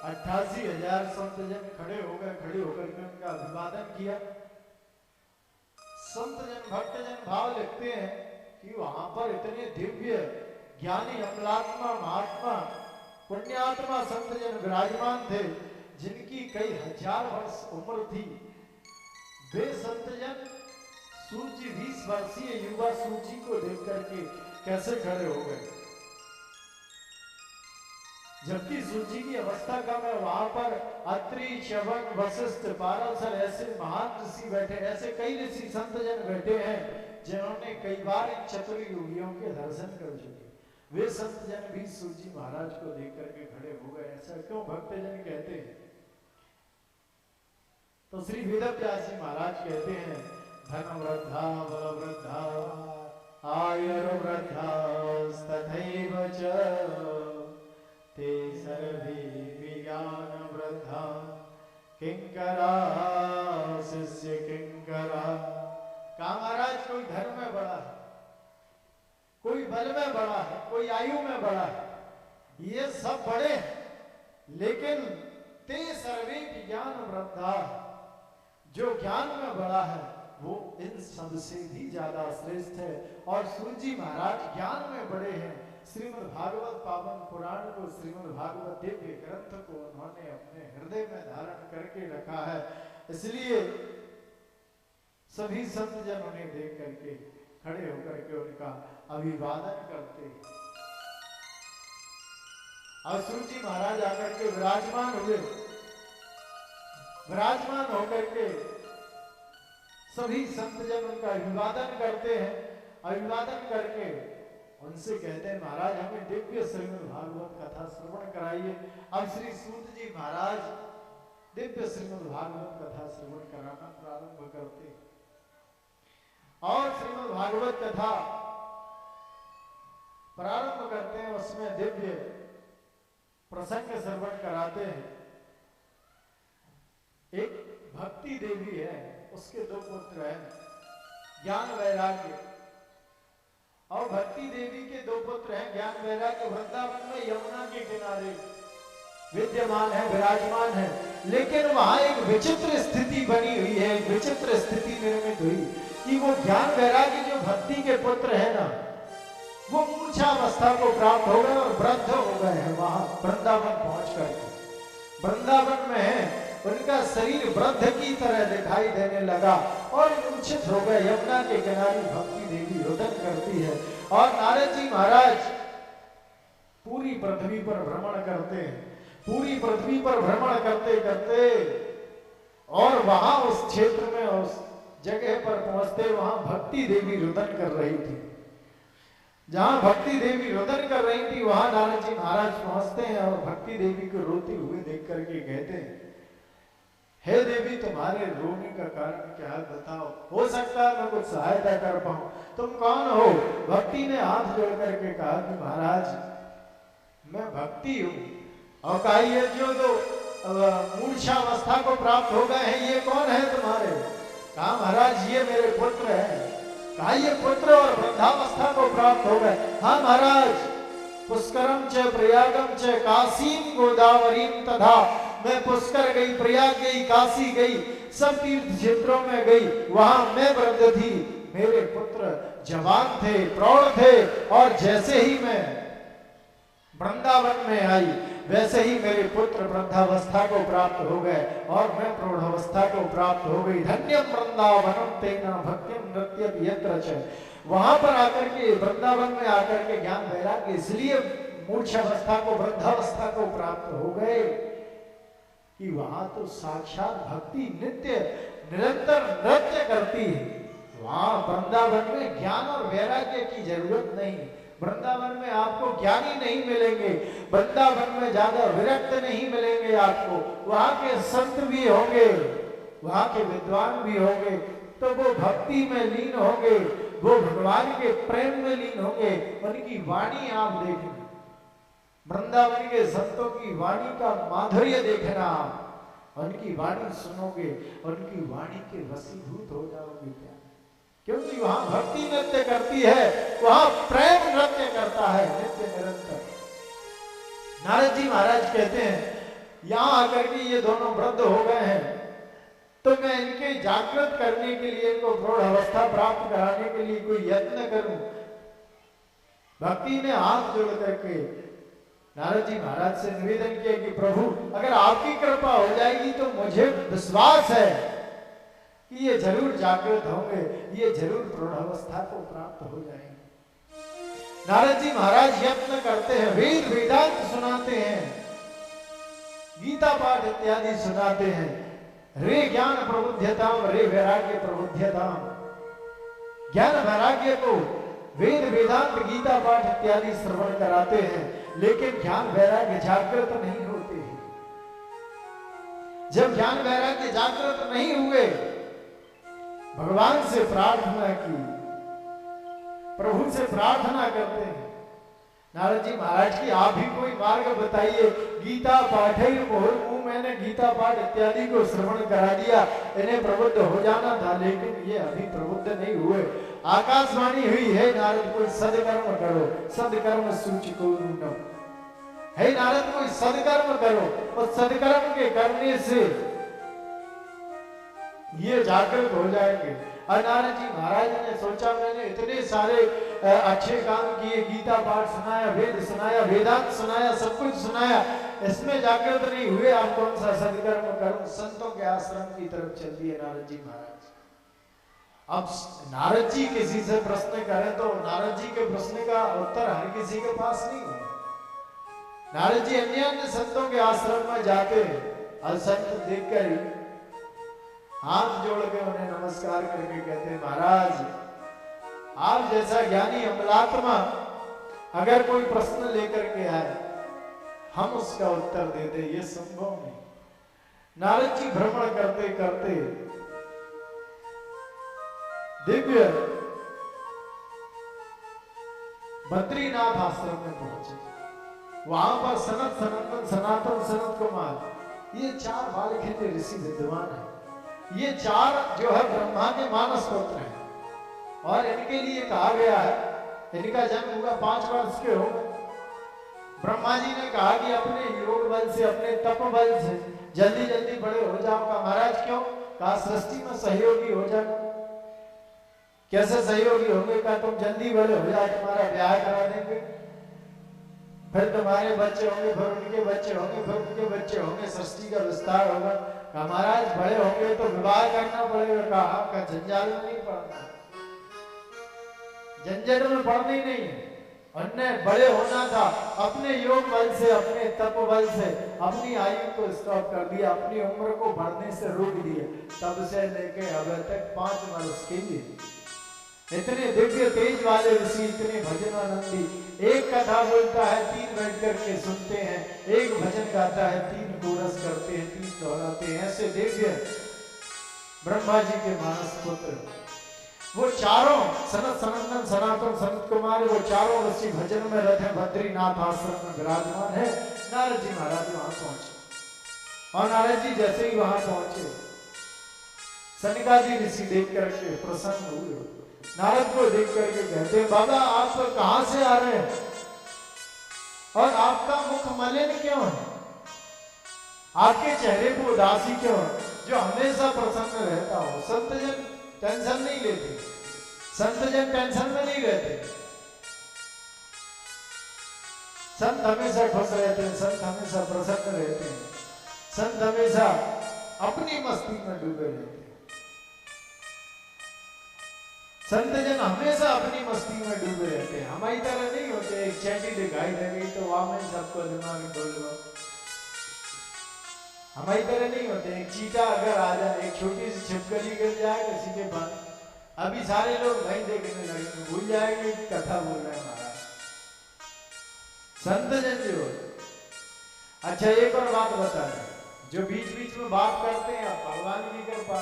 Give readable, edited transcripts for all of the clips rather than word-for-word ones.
88,000 संतजन खड़े हो गए, खड़े होकर के उनका अभिवादन किया। संतजन भक्तजन भाव लिखते हैं कि वहां पर इतने दिव्य ज्ञानी अमलात्मा महात्मा पुण्यात्मा संतजन विराजमान थे जिनकी कई हजार वर्ष उम्र थी। वे संतजन सूजी 20 वर्षीय युवा सूजी को देख करके कैसे खड़े हो गए, जबकि सूजी की अवस्था का मैं वहां पर अत्रि च्यवन वशिष्ठ पाराशर ऐसे महान ऋषि बैठे, ऐसे कई ऋषि संतजन बैठे हैं जिन्होंने कई बार इन चतुर योगियों के दर्शन कर चुके। वे संतजन भी सूजी महाराज को देख करके खड़े हो गए। ऐसा क्यों भक्तजन कहते हैं? तो श्री वेदव्यास जी महाराज कहते हैं, धन वृद्धा बल वृद्धा आयुर्वृद्धा तथैव च ते सर्वे विज्ञान वृद्धा किंकरा शिष्य किंकरा। कहा महाराज कोई धर्म में बड़ा है, कोई बल में बड़ा है, कोई आयु में बड़ा है, ये सब बड़े हैं, लेकिन ते सर्वे विज्ञान वृद्धा, जो ज्ञान में बड़ा है वो इन सबसे भी ज्यादा श्रेष्ठ है। और सूजी महाराज ज्ञान में बड़े हैं। श्रीमद् भागवत पावन पुराण को, श्रीमद् भागवत दिव्य ग्रंथ को उन्होंने अपने हृदय में धारण करके रखा है, इसलिए सभी संतजन उन्हें देख करके खड़े होकर के उनका अभिवादन करते। और सूजी महाराज आकर के विराजमान हुए, विराजमान होकर के सभी संतजन उनका अभिवादन करते हैं। अभिवादन करके उनसे कहते हैं, महाराज हमें दिव्य श्रीमद् भागवत कथा श्रवण कराइए। अब श्री सूत जी महाराज दिव्य श्रीमद् भागवत कथा श्रवण कराना प्रारंभ करते और श्रीमद् भागवत कथा प्रारंभ करते हैं। उसमें दिव्य प्रसंग श्रवण कराते हैं। एक भक्ति देवी है, उसके दो पुत्र हैं, ज्ञान वैराग्य। और भक्ति देवी के दो पुत्र हैं, ज्ञान वैराग्य, वृंदावन में यमुना के किनारे विद्यमान है, विराजमान है। लेकिन वहां एक विचित्र स्थिति बनी हुई है, एक विचित्र स्थिति निर्मित हुई कि वो ज्ञान वैराग्य जो भक्ति के पुत्र है ना, वो मूर्छावस्था को प्राप्त हो गए और वृद्ध हो गए हैं। वहां वृंदावन पहुंच करके, वृंदावन में उनका शरीर वृद्ध की तरह दिखाई देने लगा और मूर्छित हो गए। यमुना के किनारे भक्ति देवी रुदन करती है और नारद जी महाराज पूरी पृथ्वी पर भ्रमण करते हैं। पूरी पृथ्वी पर भ्रमण करते करते और वहां उस क्षेत्र में, उस जगह पर पहुंचते, वहां भक्ति देवी रुदन कर रही थी। जहां भक्ति देवी रुदन कर रही थी वहां नारद जी महाराज पहुंचते हैं और भक्ति देवी को रोती हुई देख करके कहते हैं, हे देवी तुम्हारे रोने का कारण क्या है बताओ, हो सकता है मैं कुछ सहायता कर पाऊं। तुम कौन हो? भक्ति ने हाथ जोड़ करके कहा कि महाराज मैं भक्ति हूं। और कहा ये जो दो मूर्छावस्था को प्राप्त हो गए हैं ये कौन है तुम्हारे? कहा महाराज ये मेरे पुत्र हैं। कहा ये पुत्र और वृद्धावस्था को प्राप्त हो गए? हाँ महाराज, पुष्करम च प्रयागम च काशीम गोदावरीम तथा, मैं पुष्कर गई, प्रयाग गई, काशी गई, सब तीर्थ क्षेत्रों में गई, वहां मैं वृद्ध थी, मेरे पुत्र जवान थे, प्रौढ़ थे। और जैसे ही मैं वृंदावन में आई वैसे ही मेरे पुत्र वृद्धावस्था को प्राप्त हो गए और मैं प्रौढ़ावस्था को प्राप्त हो गई। धन्यम वृंदावनम तेना भक्तिम नृत्यति यत्र च। वहां पर आकर के, वृंदावन में आकर के ज्ञान वैराग्य इसलिए मूर्छावस्था को, वृद्धावस्था को प्राप्त हो गए कि वहां तो साक्षात भक्ति नित्य निरंतर नृत्य करती है। वहां वृंदावन में ज्ञान और वैराग्य की जरूरत नहीं। वृंदावन में आपको ज्ञानी नहीं मिलेंगे, वृंदावन में ज्यादा विरक्त नहीं मिलेंगे आपको। वहां के संत भी होंगे, वहां के विद्वान भी होंगे, तो वो भक्ति में लीन होंगे, वो भगवान के प्रेम में लीन होंगे। उनकी वाणी आप देखना, वृंदावन के संतों की वाणी का माधुर्य देखना, उनकी वाणी सुनोगे, उनकी वाणी के वशीभूत हो जाओगे। क्या? क्योंकि वहां भक्ति नृत्य करती है, वहां प्रेम नृत्य करता है नित्य निरंतर। नारद जी महाराज कहते हैं, यहाँ आकर के ये दोनों वृद्ध हो गए हैं, तो मैं इनके जागृत करने के लिए, इनको प्रौढ़ अवस्था प्राप्त कराने के लिए कोई यत्न करूं। भक्ति ने हाथ जोड़ करके नारद जी महाराज से निवेदन किया कि प्रभु अगर आपकी कृपा हो जाएगी तो मुझे विश्वास है कि ये जरूर जागृत होंगे, ये जरूर प्रौढ़ अवस्था को प्राप्त हो जाएंगे। नारद जी महाराज यत्न करते हैं, वेद वेदांत सुनाते हैं, गीता पाठ इत्यादि सुनाते हैं। रे ज्ञान प्रबुद्धताम रे वैराग्य प्रबुद्धताम, ज्ञान वैराग्य को वेद वेदांत गीता पाठ इत्यादि श्रवण कराते हैं, लेकिन ज्ञान वैराग्य जागृत नहीं होते हैं। जब ज्ञान वैराग्य जागृत नहीं हुए, भगवान से प्रार्थना की, प्रभु से प्रार्थना करते हैं, नारद जी महाराज की आप ही कोई मार्ग बताइए। गीता पाठ मैंने गीता पाठ इत्यादि को श्रवण करा दिया, इन्हें प्रबुद्ध हो जाना था, लेकिन ये अभी प्रबुद्ध नहीं हुए। आकाशवाणी हुई है नारद कोई सदकर्म करो, सदकर्म सूचिको न, हे नारद कोई सदकर्म करो, और सदकर्म के करने से ये जागृत हो जाएंगे। और नारद जी महाराज ने सोचा मैंने इतने सारे अच्छे काम किए, गीता पाठ सुनाया, वेद सुनाया, वेदांत सुनाया, सब कुछ सुनाया, इसमें जागृत नहीं हुए, आप कौन सा सदकर्म करूं। संतों के आश्रम की तरफ चल दिए नारद जी महाराज। अब नारद जी किसी से प्रश्न करें तो नारद जी के प्रश्न का उत्तर हर किसी के पास नहीं है। नारद जी अन्य अन्य संतों के आश्रम में जाते हैं और संत देखकर हाथ जोड़ के उन्हें नमस्कार करके कहते हैं, महाराज आप जैसा ज्ञानी अमलात्मा अगर कोई प्रश्न लेकर के आए, हम उसका उत्तर देते, ये संभव नहीं। नारद जी भ्रमण करते करते दिव्य बद्रीनाथ आश्रम में पहुंचे। वहां पर सनत सनंदन सनातन सनत कुमार ये 4 बालक ऋषि विद्वान है। ये 4 जो है ब्रह्मा के मानस पुत्र हैं, और इनके लिए कहा गया है, इनका जन्म हुआ 5 वर्ष के हो। ब्रह्मा जी ने कहा कि अपने योग बल से, अपने तप बल से जल्दी जल्दी बड़े हो जाओ। का महाराज क्यों? कहा सृष्टि में सहयोगी हो जाओ। कैसे सहयोगी होंगे? कहा तुम जल्दी बड़े हो जाओ, तुम्हारा ब्याह करा देंगे, फिर तुम्हारे बच्चे होंगे, फिर उनके बच्चे होंगे, फिर उनके बच्चे होंगे, सृष्टि का विस्तार होगा। कहा महाराज बड़े होंगे तो विवाह करना पड़ेगा। कहा का झंझाल में नहीं पड़ना, झंझट में पड़ना ही नहीं है। उन्हें बड़े होना था, अपने योग बल से, अपने तप बल से अपनी आयु को स्टॉप कर दिया, अपनी उम्र को बढ़ने से रोक दिया। तब से लेके अब तक 5 वर्ष के लिए इतने दिव्य तेज वाले ऋषि, इतने भजनानंदी, एक कथा बोलता है 3 बैठ करके सुनते हैं, एक भजन गाता है 3 कोरस करते हैं, 3 दोहराते हैं। ऐसे दिव्य ब्रह्मा जी के मानस पुत्र वो चारों सनत सनंदन सनातन सनत कुमार, वो चारों ऋषि भजन में रहते हैं, बद्रीनाथ आश्रम में विराजमान है। नारद जी महाराज वहां पहुंचे, और नारद जी जैसे ही वहां पहुंचे, सनकादि ऋषि देख करके प्रसन्न हुए। नारद को देख करके कहते हैं, बाबा आप कहां से आ रहे हैं और आपका मुख मलिन क्यों है? आपके चेहरे पर उदासी क्यों है? जो हमेशा प्रसन्न रहता हो। संत जन टेंशन नहीं लेते, संत जन टेंशन में नहीं रहते, संत हमेशा खुश रहते हैं, संत हमेशा प्रसन्न रहते हैं, संत हमेशा अपनी मस्ती में डूबे रहते हैं। संत जन हमेशा अपनी मस्ती में डूबे रहते हैं, हमारी तरह नहीं होते। एक चैटी दिखाई दे गई तो वहां में सबको दिमाग में बोल लो, हमारी तरह नहीं होते। एक चीटा अगर आ जाए, एक छोटी सी छिपकली गिर जाए किसी के पास, अभी सारे लोग वहीं देखने लगेंगे, भूल जाएंगे कथा बोल रहे हैं महाराज। संत जन जो, अच्छा एक और बात बता रहे, जो बीच बीच में बात करते हैं, भगवान की कृपा,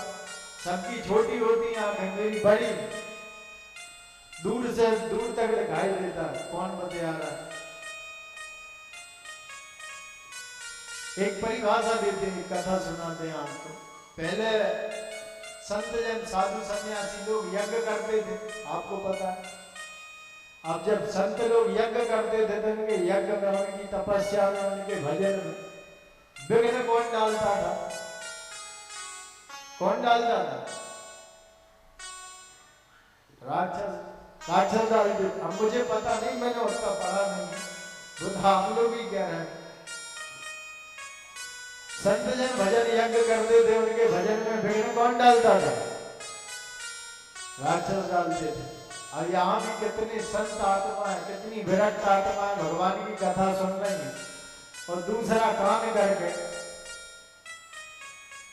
सबकी छोटी होती है आंखें, मेरी बड़ी दूर से दूर तक दिखाई देता कौन बता रहा है। एक परिभाषा देते हैं, कथा सुनाते हैं आपको। पहले संत जन साधु सन्यासी लोग यज्ञ करते थे, आपको पता है। अब जब संत लोग यज्ञ करते थे तो उनके यज्ञ में, उनकी तपस्या में, उनके भजन में विघ्न कौन डालता था? कौन डालता था? राक्षस। राक्षस डालते। अब मुझे पता नहीं, मैंने उसका पढ़ा नहीं, बुद्ध हम लोग ही कह रहे हैं। संत जन भजन यज्ञ करते थे, उनके भजन में विघ्न कौन डालता था? राक्षस डालते थे। और यहाँ भी कितनी संत आत्माएं, कितनी विरक्त आत्माएं भगवान की कथा सुन रही हैं और दूसरा कान करके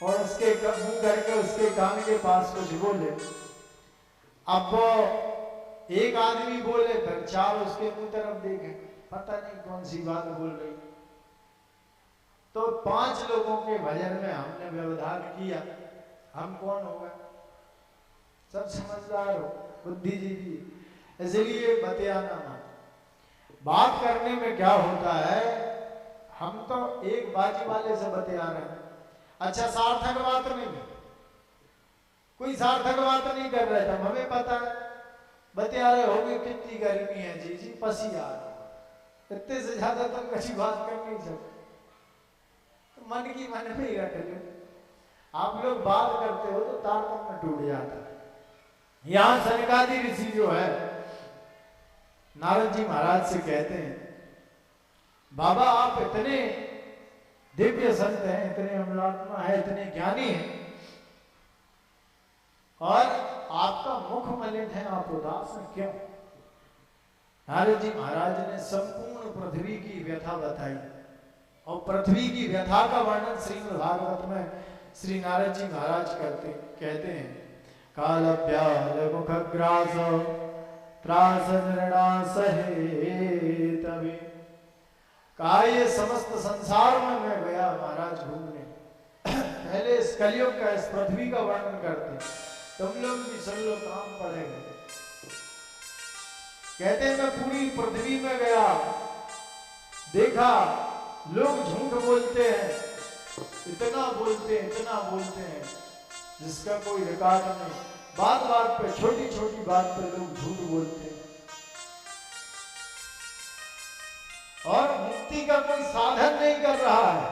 और उसके मुंह करके उसके कान के पास कुछ बोले। अब वो एक आदमी बोले, फिर चार उसके मुंह तरफ देखे, पता नहीं कौन सी बात बोल रही। तो 5 लोगों के भजन में हमने व्यवधान किया, हम कौन होगा? सब समझदार हो, बुद्धिजीवी, इसलिए बतियाना ना। बात करने में क्या होता है, हम तो एक बाजी वाले से बतिया रहे हैं। अच्छा, सार्थक बात नहीं, कोई सार्थक बात नहीं कर रहे थे, हमें पता है। बतिया रहे होगे कितनी गर्मी है जी पसीना, इतने से ज्यादा तुम कभी बात कर नहीं सकते, तो मन की मन में ही रख लो। आप लोग बात करते हो तो तारतम्य टूट जाता है। यहाँ सनकादि ऋषि जो है नारद जी महाराज से कहते हैं, बाबा आप इतने दिव्य संत हैं, इतने अमलात्मा है, इतने ज्ञानी हैं, और आपका मुख मलिन है, आप उदास हैं क्यों? नारद जी महाराज ने संपूर्ण पृथ्वी की व्यथा बताई और पृथ्वी की व्यथा का वर्णन श्रीमद् भागवत में श्री नारद जी महाराज कहते हैं, कालव्याल मुखग्रास त्रास निर्णास तभी। कहा ये समस्त संसार में मैं गया महाराज घूमने, पहले इस कलयुग का, इस पृथ्वी का वर्णन करते, तुम लोग भी सुन लो, काम पड़ेगा। कहते हैं मैं पूरी पृथ्वी में गया, देखा लोग झूठ बोलते हैं, इतना बोलते हैं जिसका कोई रिकॉर्ड नहीं। बात बात पे, छोटी छोटी बात पे लोग झूठ बोलते हैं, और मुक्ति का कोई साधन नहीं कर रहा है।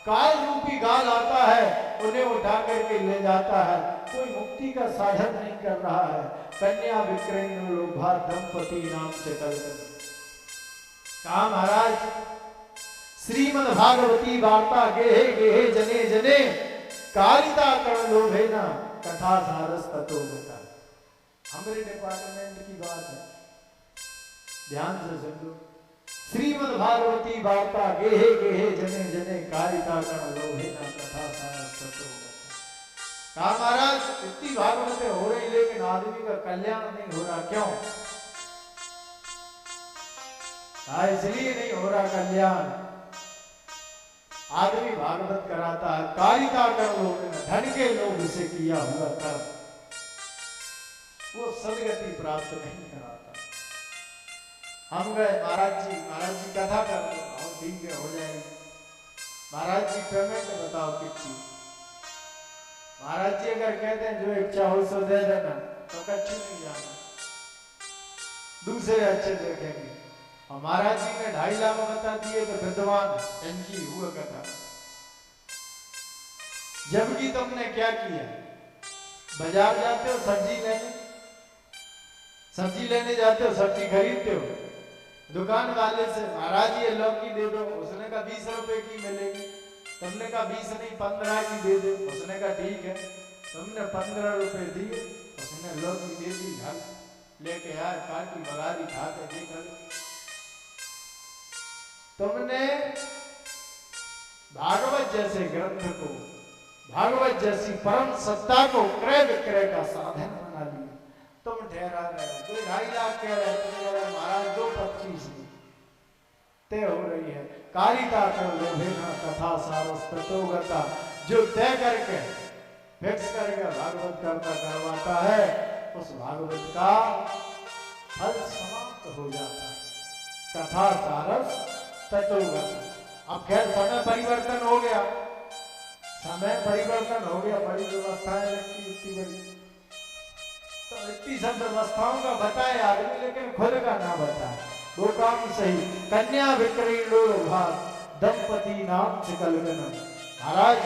काल रूपी गाल आता है, उन्हें उठा करके ले जाता है, कोई मुक्ति का साधन नहीं कर रहा है। कन्या विक्रयण लोभा दंपति नाम से कल कहा महाराज, श्रीमद् भागवती वार्ता गेहे गेहे जने जने कारिता कर्ण लोभे ना कथा सारस ततो बता। हमारे डिपार्टमेंट की बात है, ध्यान से सुन लो। श्रीमद् भागवती वार्ता गेहे गेहे जने जने कारिता कर्ण लोभे ना कथा सारस ततो बता। कहा महाराज इतनी भागवतें हो रही, लेकिन आदमी का कल्याण नहीं हो रहा, क्यों? इसलिए नहीं हो रहा कल्याण, आदमी भागवत कराता है, कारिता कर लोग धन के लोग से किया हुआ कर्म, वो सदगति प्राप्त नहीं कराता। हम गए महाराज जी कथा कर लो, और ठीक है हो जाएगी। महाराज जी पेमेंट बताओ कितनी? महाराज जी अगर कहते हैं जो इच्छा हो सो दे देना, तो कच्छु नहीं जाना, दूसरे अच्छे देखेंगे। और महाराज जी ने 2.5 लाख बता दिए तो विद्वान इनकी हुआ कथा। जबकि तुमने क्या किया, बाजार जाते हो सब्जी लेने जाते हो, सब्जी खरीदते हो, दुकान वाले से महाराज ये लौकी दे दो, उसने कहा 20 रुपए की मिलेगी, तुमने कहा 20 नहीं 15 की दे दो, उसने कहा ठीक है, तुमने 15 रुपए दिए, उसने लौकी दे दी, घर लेके आया, काटी बघारी खा के देखा। तुमने भागवत जैसे ग्रंथ को, भागवत जैसी परम सत्ता को क्रय विक्रय का साधन बना लिया। तुम ठहरा रहे हो, कोई 2.5 लाख कह रहे, तुम कह रहे महाराज 2.25 तय हो रही है। कारिता कर लोभेना कथा सारस ततो गता, जो तय करके फिक्स करके भागवत करता करवाता है, उस भागवत का फल समाप्त हो जाता है। कथा सारस ततो गता। अब खैर समय परिवर्तन हो गया, बड़ी व्यवस्थाएं लगती इतनी बड़ी, तो इतनी सब व्यवस्थाओं का बताए आदमी, लेकिन खुद का ना बताए, वो काम सही। कन्या विक्रयण लोभा दंपति नाम चिकलगनम। महाराज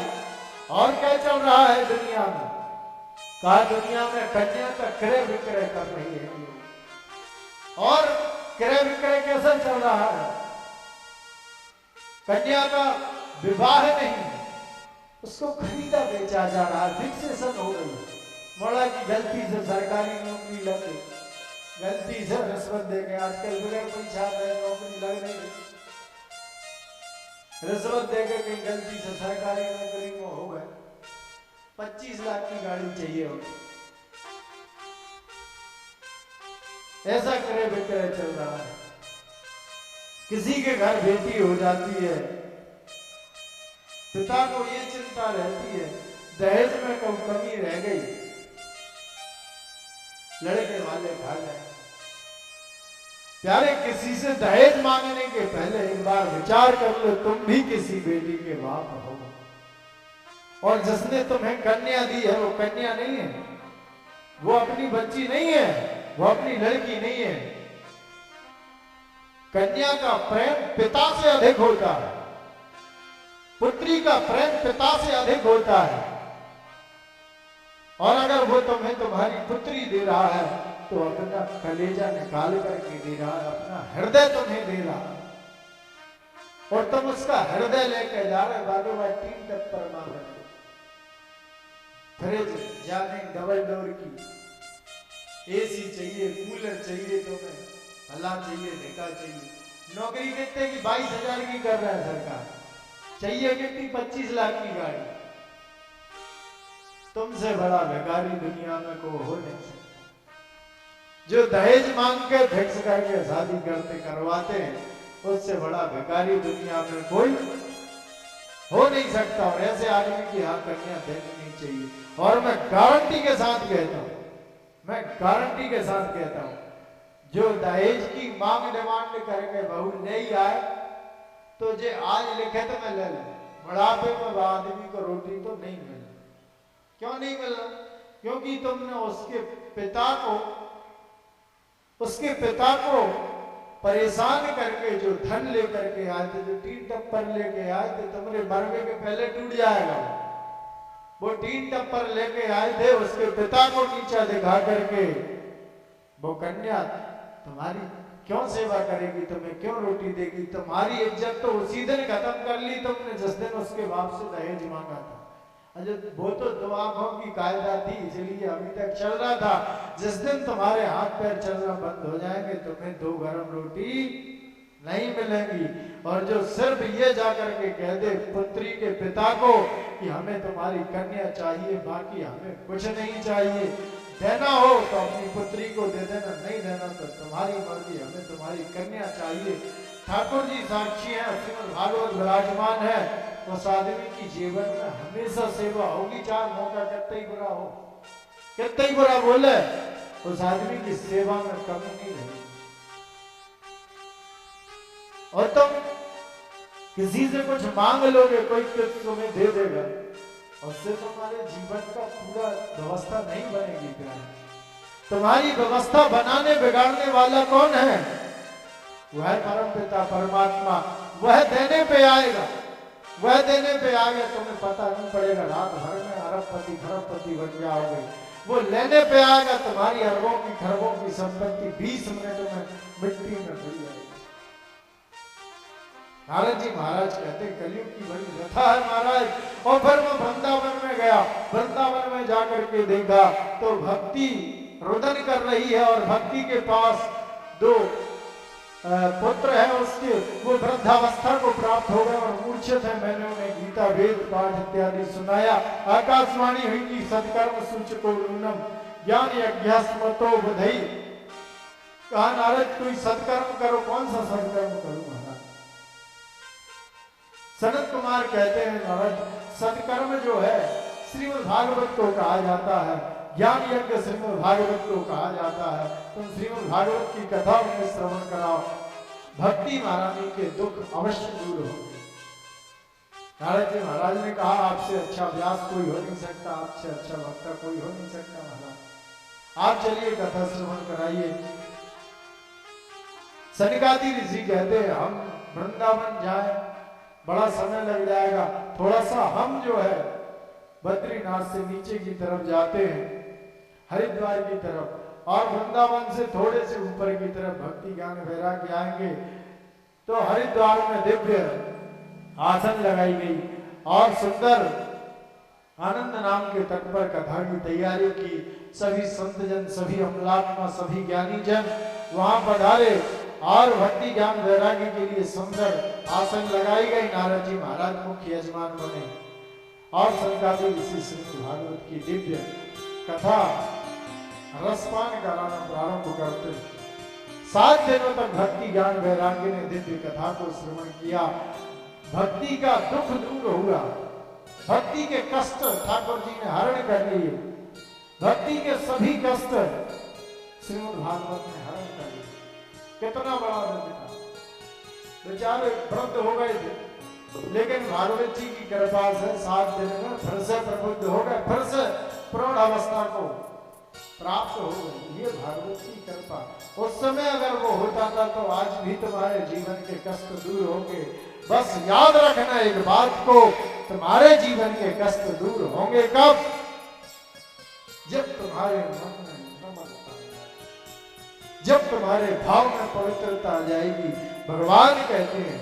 और क्या चल रहा है दुनिया में? कहा दुनिया में कन्या का क्रय विक्रय कर रही है। और क्रय विक्रय कैसा चल रहा है? कन्या का विवाह नहीं, उसको खरीदा बेचा जा रहा है। फिक्सेशन हो गई। मोड़ा की गलती से सरकारी नौकरी लग गई, गलती से रिश्वत दे के, आजकल बगैर पैसा में नौकरी लग नहीं रही, रिश्वत दे के कहीं गलती से सरकारी नौकरी में हो गए, 25 लाख की गाड़ी चाहिए हो। ऐसा क्रय विक्रय चल रहा है। किसी के घर बेटी हो जाती है, पिता को ये चिंता रहती है दहेज में कमी रह गई, लड़के वाले खा गए। प्यारे, किसी से दहेज मांगने के पहले एक बार विचार कर लो, तुम भी किसी बेटी के बाप हो, और जिसने तुम्हें कन्या दी है वो कन्या नहीं है, वो अपनी बच्ची नहीं है, वो अपनी लड़की नहीं है। कन्या का प्रेम पिता से अधिक होता है, पुत्री का प्रेम पिता से अधिक होता है। और अगर वो तुम्हें तुम्हारी पुत्री दे रहा है तो अपना कलेजा निकाल करके दे रहा है, अपना हृदय तुम्हें दे रहा है, और तुम उसका हृदय लेकर जा रहे। बाजू में 3 टप्पर मार रहे, फ्रिज जाने डबल डोर की, एसी चाहिए, कूलर चाहिए, तुम्हें हल्ला चाहिए, ढेका चाहिए। नौकरी कितने की? 22,000 की कर रहा है सरकार, चाहिए कितनी? 25 लाख की गाड़ी। तुमसे बड़ा भिखारी दुनिया में को हो नहीं सकता। जो दहेज मांग के फिक्स करके शादी करते करवाते हैं, उससे बड़ा भिखारी दुनिया में कोई हो नहीं सकता। और ऐसे आदमी की हाँ कन्या देनी नहीं चाहिए। और मैं गारंटी के साथ कहता हूं, मैं गारंटी के साथ कहता हूं, जो दहेज की मांग डिमांड करके बहू नहीं आए तो जे आज लिखे तो मैं ले लूं, बुढ़ापे में आदमी को रोटी तो नहीं मिलना। क्यों नहीं मिलना? क्योंकि तुमने उसके पिता को परेशान करके जो धन लेकर के आए थे, जो 3 टप्पर लेके आए थे, तुम्हारे मरने के पहले टूट जाएगा। वो 3 टप्पर लेके आए थे, उसके पिता को नीचा दिखा करके वो कन्या तुम्हारी क्यों सेवा करेगी, तुम्हें क्यों रोटी देगी? तुम्हारी इज्जत तो उसी दिन खत्म कर ली तुमने जिस दिन उसके बाप से दहेज मांगा था। अजय वो तो 2 आंखों की कायदा थी, इसलिए अभी तक चल रहा था। जिस दिन तुम्हारे हाथ पैर चलना बंद हो जाएंगे, तुम्हें 2 गरम रोटी नहीं मिलेंगी। और जो सिर्फ ये जाकर के कह दे पुत्री के पिता को कि हमें तुम्हारी कन्या चाहिए, बाकी हमें कुछ नहीं चाहिए, देना हो तो अपनी पुत्री को दे देना, नहीं देना तो तुम्हारी मर्जी, हमें तुम्हारी कन्या चाहिए। ठाकुर जी साक्षी हैं, श्रीमद् भागवत विराजमान है। उस आदमी की जीवन में हमेशा सेवा होगी, चाहे मौका कितना ही बुरा हो, कितना ही बुरा बोले, उस आदमी की सेवा में कमी नहीं रहेगी। और तुम किसी से कुछ मांग लोगे, कोई कुछ तुम्हें दे देगा, उससे तुम्हारे जीवन का पूरा व्यवस्था नहीं बनेगी। प्यारे, तुम्हारी व्यवस्था बनाने बिगाड़ने वाला कौन है? वह परमपिता परमात्मा। वह देने पे आएगा, वह देने पे आएगा, तुम्हें पता नहीं पड़ेगा, रात भर में अरबपति खरबपति बन जाओगे। वो लेने पे आएगा, तुम्हारी अरबों की खरबों की संपत्ति 20 मिनट में मिट्टी में मिल जाएगी। नारद जी महाराज कहते कलयुग की बड़ी व्यथा है महाराज। और फिर वो वृंदावन में गया, वृंदावन में जाकर के देखा तो भक्ति रुदन कर रही है, और भक्ति के पास 2 पुत्र है उसके, वो वृद्धावस्था को प्राप्त हो गए और मूर्छित है। मैंने उन्हें गीता वेद पाठ इत्यादि सुनाया। आकाशवाणी हुई कि सत्कर्म सूचको नूनम ज्ञान यज्ञस्मतो बधई। कहा नारद कोई सत्कर्म करो, कौन सा सत्कर्म करूं महाराज? सनत कुमार कहते हैं नारद सत्कर्म जो है श्रीमद् भागवत को कहा जाता है, ज्ञान यज्ञ श्रीमद् भागवत को कहा जाता है। तुम श्रीमद् भागवत की कथा में श्रवण कराओ, भक्ति महारानी के दुख अवश्य दूर होंगे। नारद जी महाराज ने कहा आपसे अच्छा व्यास कोई हो नहीं सकता, आपसे अच्छा वक्ता कोई हो नहीं सकता महाराज, आप चलिए कथा श्रवण कराइए। सनकादि ऋषि कहते हैं हम वृंदावन जाए बड़ा समय लग जाएगा। थोड़ा सा हम जो है बद्रीनाथ से नीचे की तरफ जाते हैं, हरिद्वार की तरफ, और वृंदावन से थोड़े से ऊपर की तरफ भक्ति ज्ञान वैराग्य आएंगे तो हरिद्वार में दिव्य आसन लगाई गई और सुंदर आनंद नाम के तट पर कथा की तैयारियों की। सभी संत जन, सभी अमलात्मा, सभी ज्ञानी जन वहां पधारे और भक्ति ज्ञान वैराग्य के लिए सुंदर आसन लगाई गई। नारद जी महाराज मुख्य यजमान बने और संतादी श्रीमद् भागवत की दिव्य कथा रसपान कराना प्रारंभ करते। 7 दिनों तक भक्ति ज्ञान वैराग्य ने दिव्य कथा को श्रवण किया। भक्ति का दुख दूर हुआ, भक्ति के कष्ट ठाकुर जी ने हरण कर लिए, भक्ति के सभी कष्ट श्रीमद् भागवत ने हरण कर लिए। कितना बड़ा आनंद था। बेचारे वृद्ध हो गए थे, लेकिन भागवत जी की कृपा से 7 दिन में फिर से प्रबुद्ध हो गए, फिर से प्रौढ़ अवस्था को प्राप्त हो गई। ये भागवत की कृपा। उस समय अगर वो होता था तो आज भी तुम्हारे जीवन के कष्ट दूर होंगे। बस याद रखना एक बात को, तुम्हारे जीवन के कष्ट दूर होंगे कब? जब तुम्हारे मन में नम्रता, जब तुम्हारे भाव में पवित्रता आ जाएगी। भगवान कहते हैं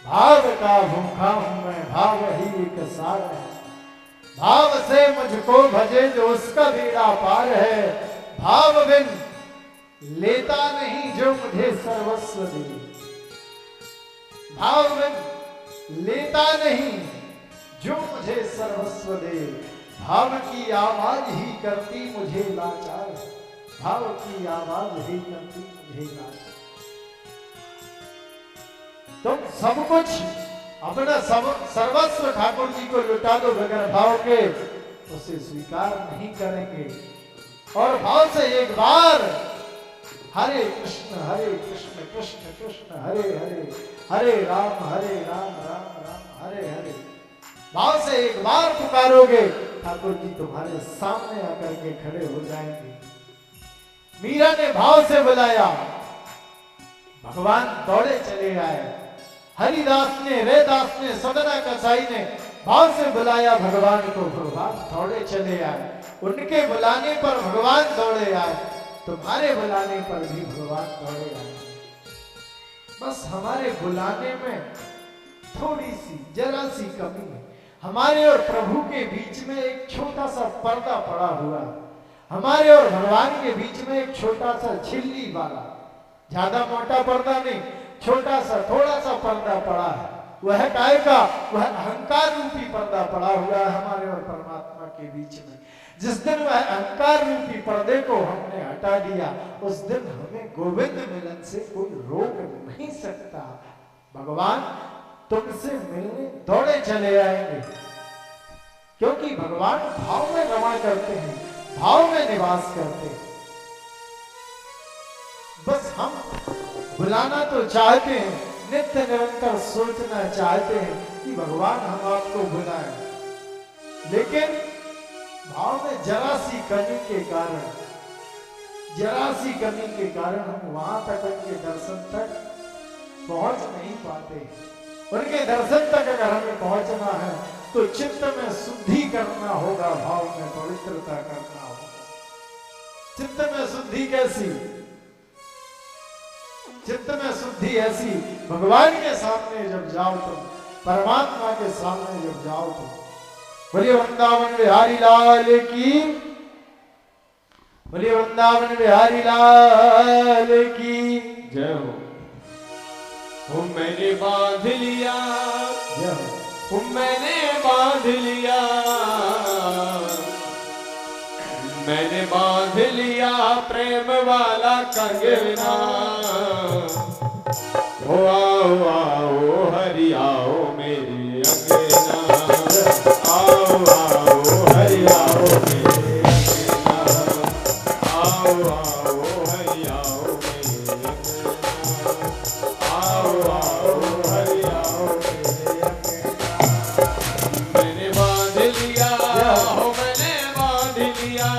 भाव का भूखा हूं मैं, भाव ही एक सार है, भाव से मुझको भजे जो उसका बेड़ा पार है, भाव बिन लेता नहीं जो मुझे सर्वस्व दे, भाव बिन लेता नहीं जो मुझे सर्वस्व दे, भाव की आवाज ही करती मुझे लाचार, भाव की आवाज ही करती मुझे लाचार। तुम सब कुछ अपना सर्वस्व ठाकुर जी को लुटा दो बगैर भाव के, उसे स्वीकार नहीं करेंगे। और भाव से एक बार हरे कृष्ण कृष्ण कृष्ण हरे हरे, हरे राम राम राम हरे हरे, भाव से एक बार पुकारोगे ठाकुर जी तुम्हारे सामने आकर के खड़े हो जाएंगे। मीरा ने भाव से बुलाया, भगवान दौड़े चले आए। हरिदास ने, रैदास ने, सदना कसाई ने भाव से बुलाया भगवान को, भगवान दौड़े चले आए। उनके बुलाने पर भगवान दौड़े आए, तुम्हारे बुलाने पर भी भगवान दौड़े आए। बस हमारे बुलाने में थोड़ी सी, जरा सी कमी है। हमारे और प्रभु के बीच में एक छोटा सा पर्दा पड़ा हुआ, हमारे और भगवान के बीच में एक छोटा सा झिल्ली वाला, ज्यादा मोटा पर्दा नहीं, छोटा सा थोड़ा सा पर्दा पड़ा है। वह काय का? वह अहंकार रूपी पर्दा पड़ा हुआ है हमारे और परमात्मा के बीच में। जिस दिन वह अहंकार रूपी पर्दे को हमने हटा दिया, उस दिन हमें गोविंद मिलन से कोई रोक नहीं सकता। भगवान तुमसे मिलने दौड़े चले आएंगे, क्योंकि भगवान भाव में रमा करते हैं, भाव में निवास करते हैं। बस हम बुलाना तो चाहते हैं, नित्य निरंतर सोचना चाहते हैं कि भगवान हम आपको बुलाएं, लेकिन भाव में जरा सी कमी के कारण, जरा सी कमी के कारण हम वहां तक, उनके दर्शन तक पहुंच नहीं पाते। उनके दर्शन तक अगर हमें पहुंचना है तो चित्त में शुद्धि करना होगा, भाव में पवित्रता करना होगा। चित्त में शुद्धि कैसी? चित्त में शुद्धि ऐसी, भगवान के सामने जब जाओ तुम, परमात्मा के सामने जब जाओ तुम, बोलिए वृंदावन बिहारी लाल की, बोलिए वृंदावन बिहारी लाल की जय हो। मैंने बांध लिया, जय हो। मैंने बांध लिया, मैंने बांध लिया प्रेम वाला कंगना। ओ आओ आओ हरि आओ मेरे अंगना, आओ आओ हरि आओ मेरे अंगना, आओ आओ हरि आओ मेरे अंगना, आओ आओ हरि आओ मेरे अंगना। मैंने बांध लिया, हो मैंने बांध लिया,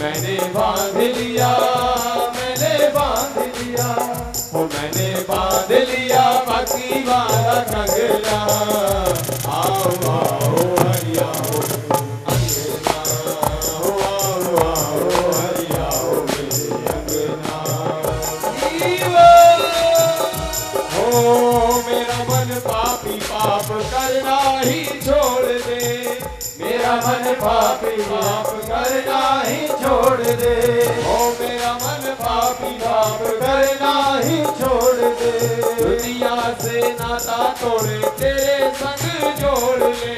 मैंने बांध लिया, मैंने बांध लिया, हो मैंने बांध लिया बाकी वाला पाप करना ही छोड़ दे, मेरा मन पापी पाप करना ही छोड़ दे, ओ मेरा मन पापी पाप करना ही छोड़ दे। दुनिया से नाता तोड़े तेरे संग जोड़ ले,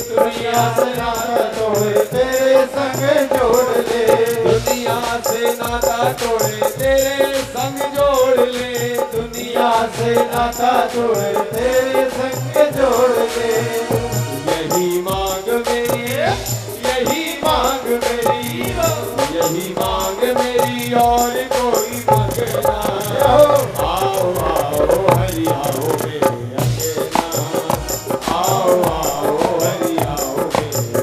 दुनिया से नाता तोड़े तेरे संग जोड़ ले, दुनिया से नाता तोड़े तेरे संग जोड़ ले, दुनिया से नाता तोड़े तेरे संग जोड़ ले। यही मांग मेरी, यही मांग मेरी, यही मांग मेरी और कोई मांगना। आओ आओ हरि आओ मेरे अंगना, आओ आओ हरि आओ मेरे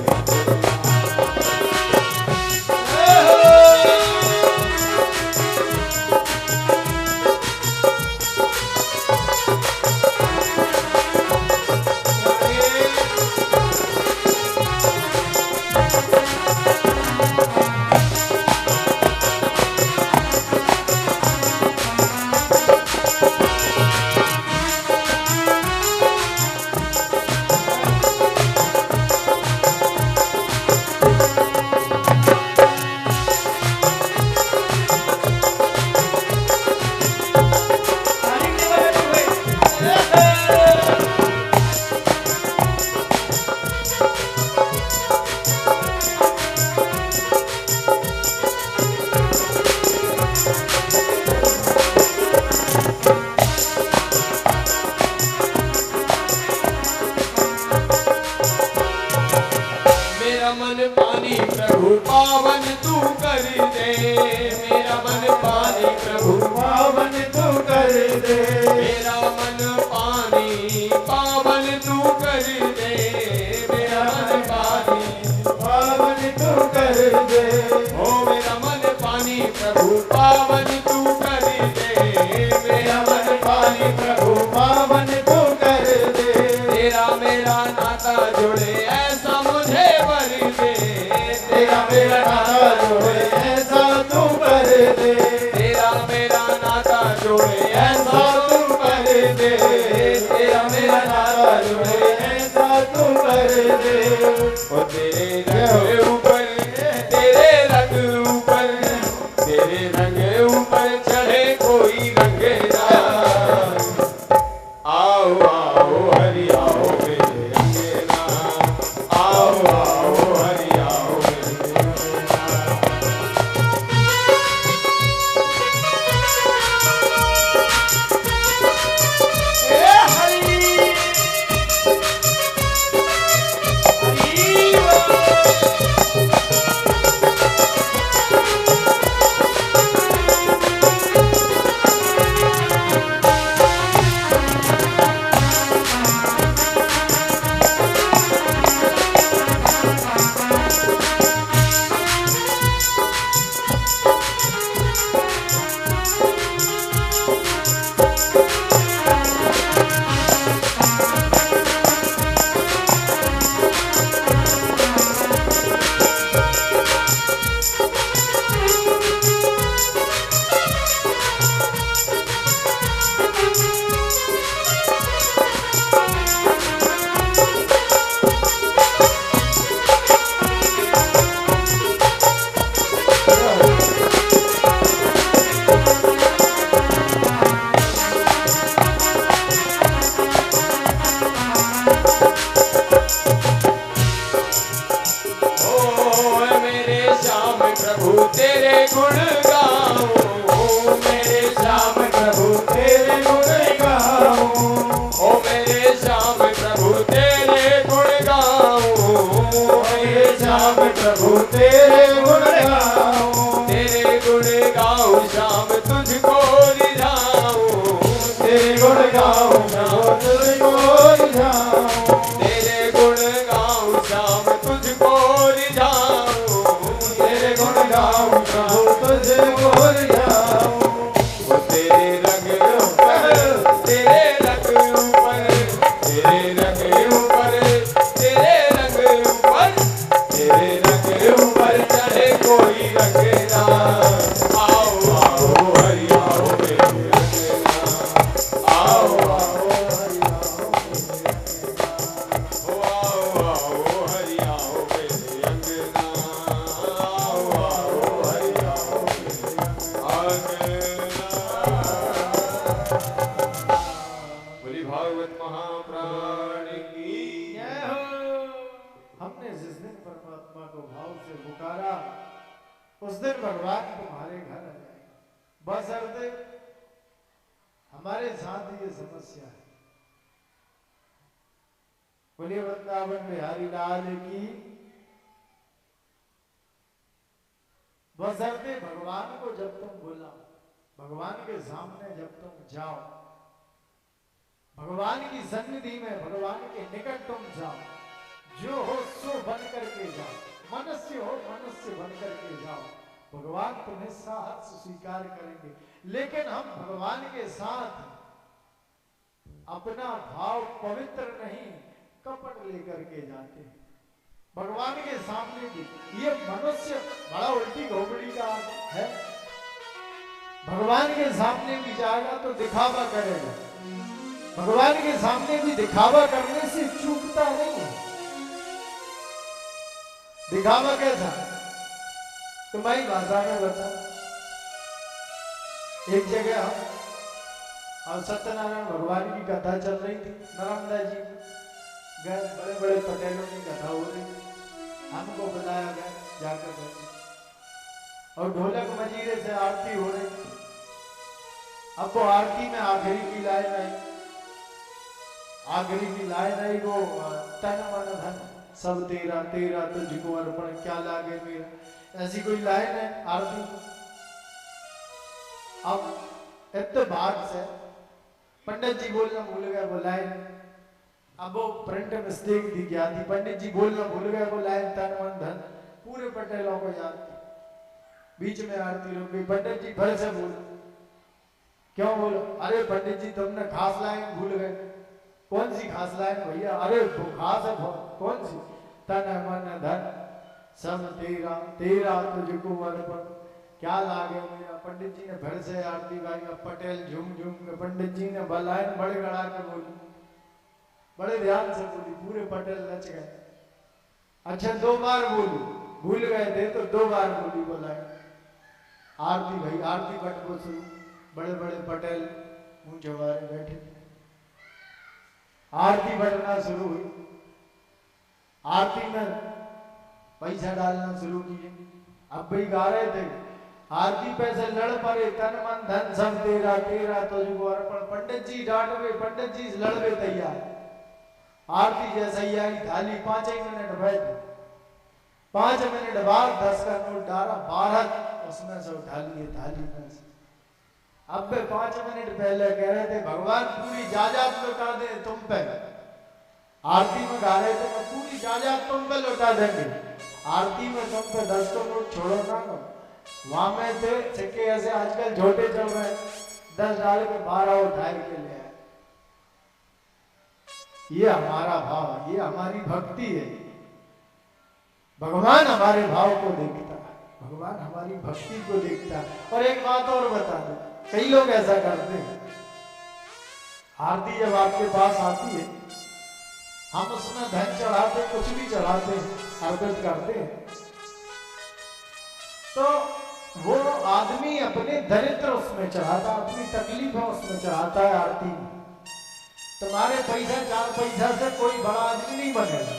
मन पानी प्रभु पावन तू कर दे, मेरा मन पानी प्रभु पावन तू कर दे, मेरा मन पानी पावन तू कर दे, मेरा मन पानी पावन तू कर दे। ओ मेरा मन पानी प्रभु पावन तू कर दे, मेरा मन पानी प्रभु पावन तू कर दे, तेरा मेरा नाता जुड़े ऐसा मुझे वर दे, तेरा मेरा नाता जोड़े ऐसा तू कर दे, तेरा मेरा नाता जोड़े ऐसा तू कर दे, तेरा मेरा नाता जोड़े ऐसा तू कर दे। ओ तेरे रंग ऊपर, तेरे रंग ऊपर, तेरे रंग ऊपर चढ़े कोई रंग ना। आओ आओ हरि आओ मेरे अंगना, आओ आओ हरि आओ मेरे अंगना। ए हरि हरि बोल। भगवान तुम्हारे घर आ जाए, बशर्ते हमारे साथ ये समस्या है। बोलिए वृंदावन बिहारी लाल की। बशर्ते भगवान को जब तुम बुलाओ, भगवान के सामने जब तुम जाओ, भगवान की सन्निधि में, भगवान के निकट तुम जाओ, जो हो सो बन करके जाओ, मनुष्य हो मनुष्य बन करके जाओ, भगवान तुम्हें साहस स्वीकार करेंगे। लेकिन हम भगवान के साथ अपना भाव पवित्र नहीं, कपट लेकर के जाते हैं भगवान के सामने भी। ये मनुष्य बड़ा उल्टी घोपड़ी का है। भगवान के सामने भी जाएगा तो दिखावा करेगा, भगवान के सामने भी दिखावा करने से चूकता नहीं है। दिखावा कैसा? तुम्हारी भाषा में बता। एक जगह और सत्यनारायण भगवान की कथा चल रही थी, नर्मदा जी गए, बड़े बड़े पटेलों की कथा हो रही थी, हमको बुलाया गया जाकर बैठे, और ढोलक मजीरे से आरती हो रही थी। अब वो आरती में आखिरी की लाइन आई, आखिरी की लाइन आई वो तन मन धन सब तेरा, तेरा तुझको अर्पण क्या लागे मेरा, ऐसी कोई लाइन है आरती। अब इत्तेफाक से पंडित जी बोलना भूल गए वो लाइन, अब वो प्रिंट मिस्टेक थी क्या थी, पंडित जी बोलना भूल गए वो लाइन तन मन धन, पूरे पटेलों को याद थी। बीच में आरती रुक गई, पंडित जी फिर से बोलो, क्यों बोलो? अरे पंडित जी तुमने खास लाइन भूल गए। कौन सी खास लाइन भैया? अरे वो खास है, कौन सी? तन मन धन सब तेरा, तेरा तुझको अर्पण क्या लागे मेरा। पंडित जी ने फिर से आरती गाई, पटेल झूम झूम के पंडित जी ने लाइन बड़े गड़ा के बोली, बड़े ध्यान से बोली, पूरे पटेल नच गए। अच्छा 2 बार बोली, भूल गए थे तो 2 बार बोली वो लाइन। आरती भाई आरती बटको शुरू, बड़े बड़े पटेल मुंह जवारे बैठे, आरती बटना शुरू हुई। आरती में पैसा डालना शुरू किए। अब भाई गा रहे थे, आरती पैसे लड़ पड़े, तन मन धन सब तेरा, तेरा तुझको अर्पण। पंडित जी डांट गए, पंडित जी लड़वे तैयार। आरती जैसे ही आई, थाली 5 ही मिनट बैठी, 5 मिनट बाद 10 का नोट डाला, 12 उसमें से उठा लिए थाली में से। अब 5 मिनट पहले कह रहे थे भगवान पूरी जायदाद लौटा दे तुम पे, आरती में गा रहे थे मैं पूरी जायदाद तुम पे लौटा देंगे। आरती में तुम पे 10 का नोट छोड़ो ना, वहां में थे सिक्के ऐसे आजकल छोटे चल रहे हैं, 10 डाल के 12 उठाए के ले आए। ये हमारा भाव, ये हमारी भक्ति है। भगवान हमारे भाव को देखता है, भगवान हमारी भक्ति को देखता है। और एक बात और बता दो, कई लोग ऐसा करते हैं, आरती जब आपके पास आती है, हम उसमें धन चढ़ाते, कुछ भी चढ़ाते हैं, अर्पित करते हैं, तो वो आदमी अपने दरिद्र उसमें चढ़ाता, अपनी तकलीफें उसमें चढ़ाता है आरती में। तुम्हारे पैसा 4 पैसा से कोई बड़ा आदमी नहीं बनेगा,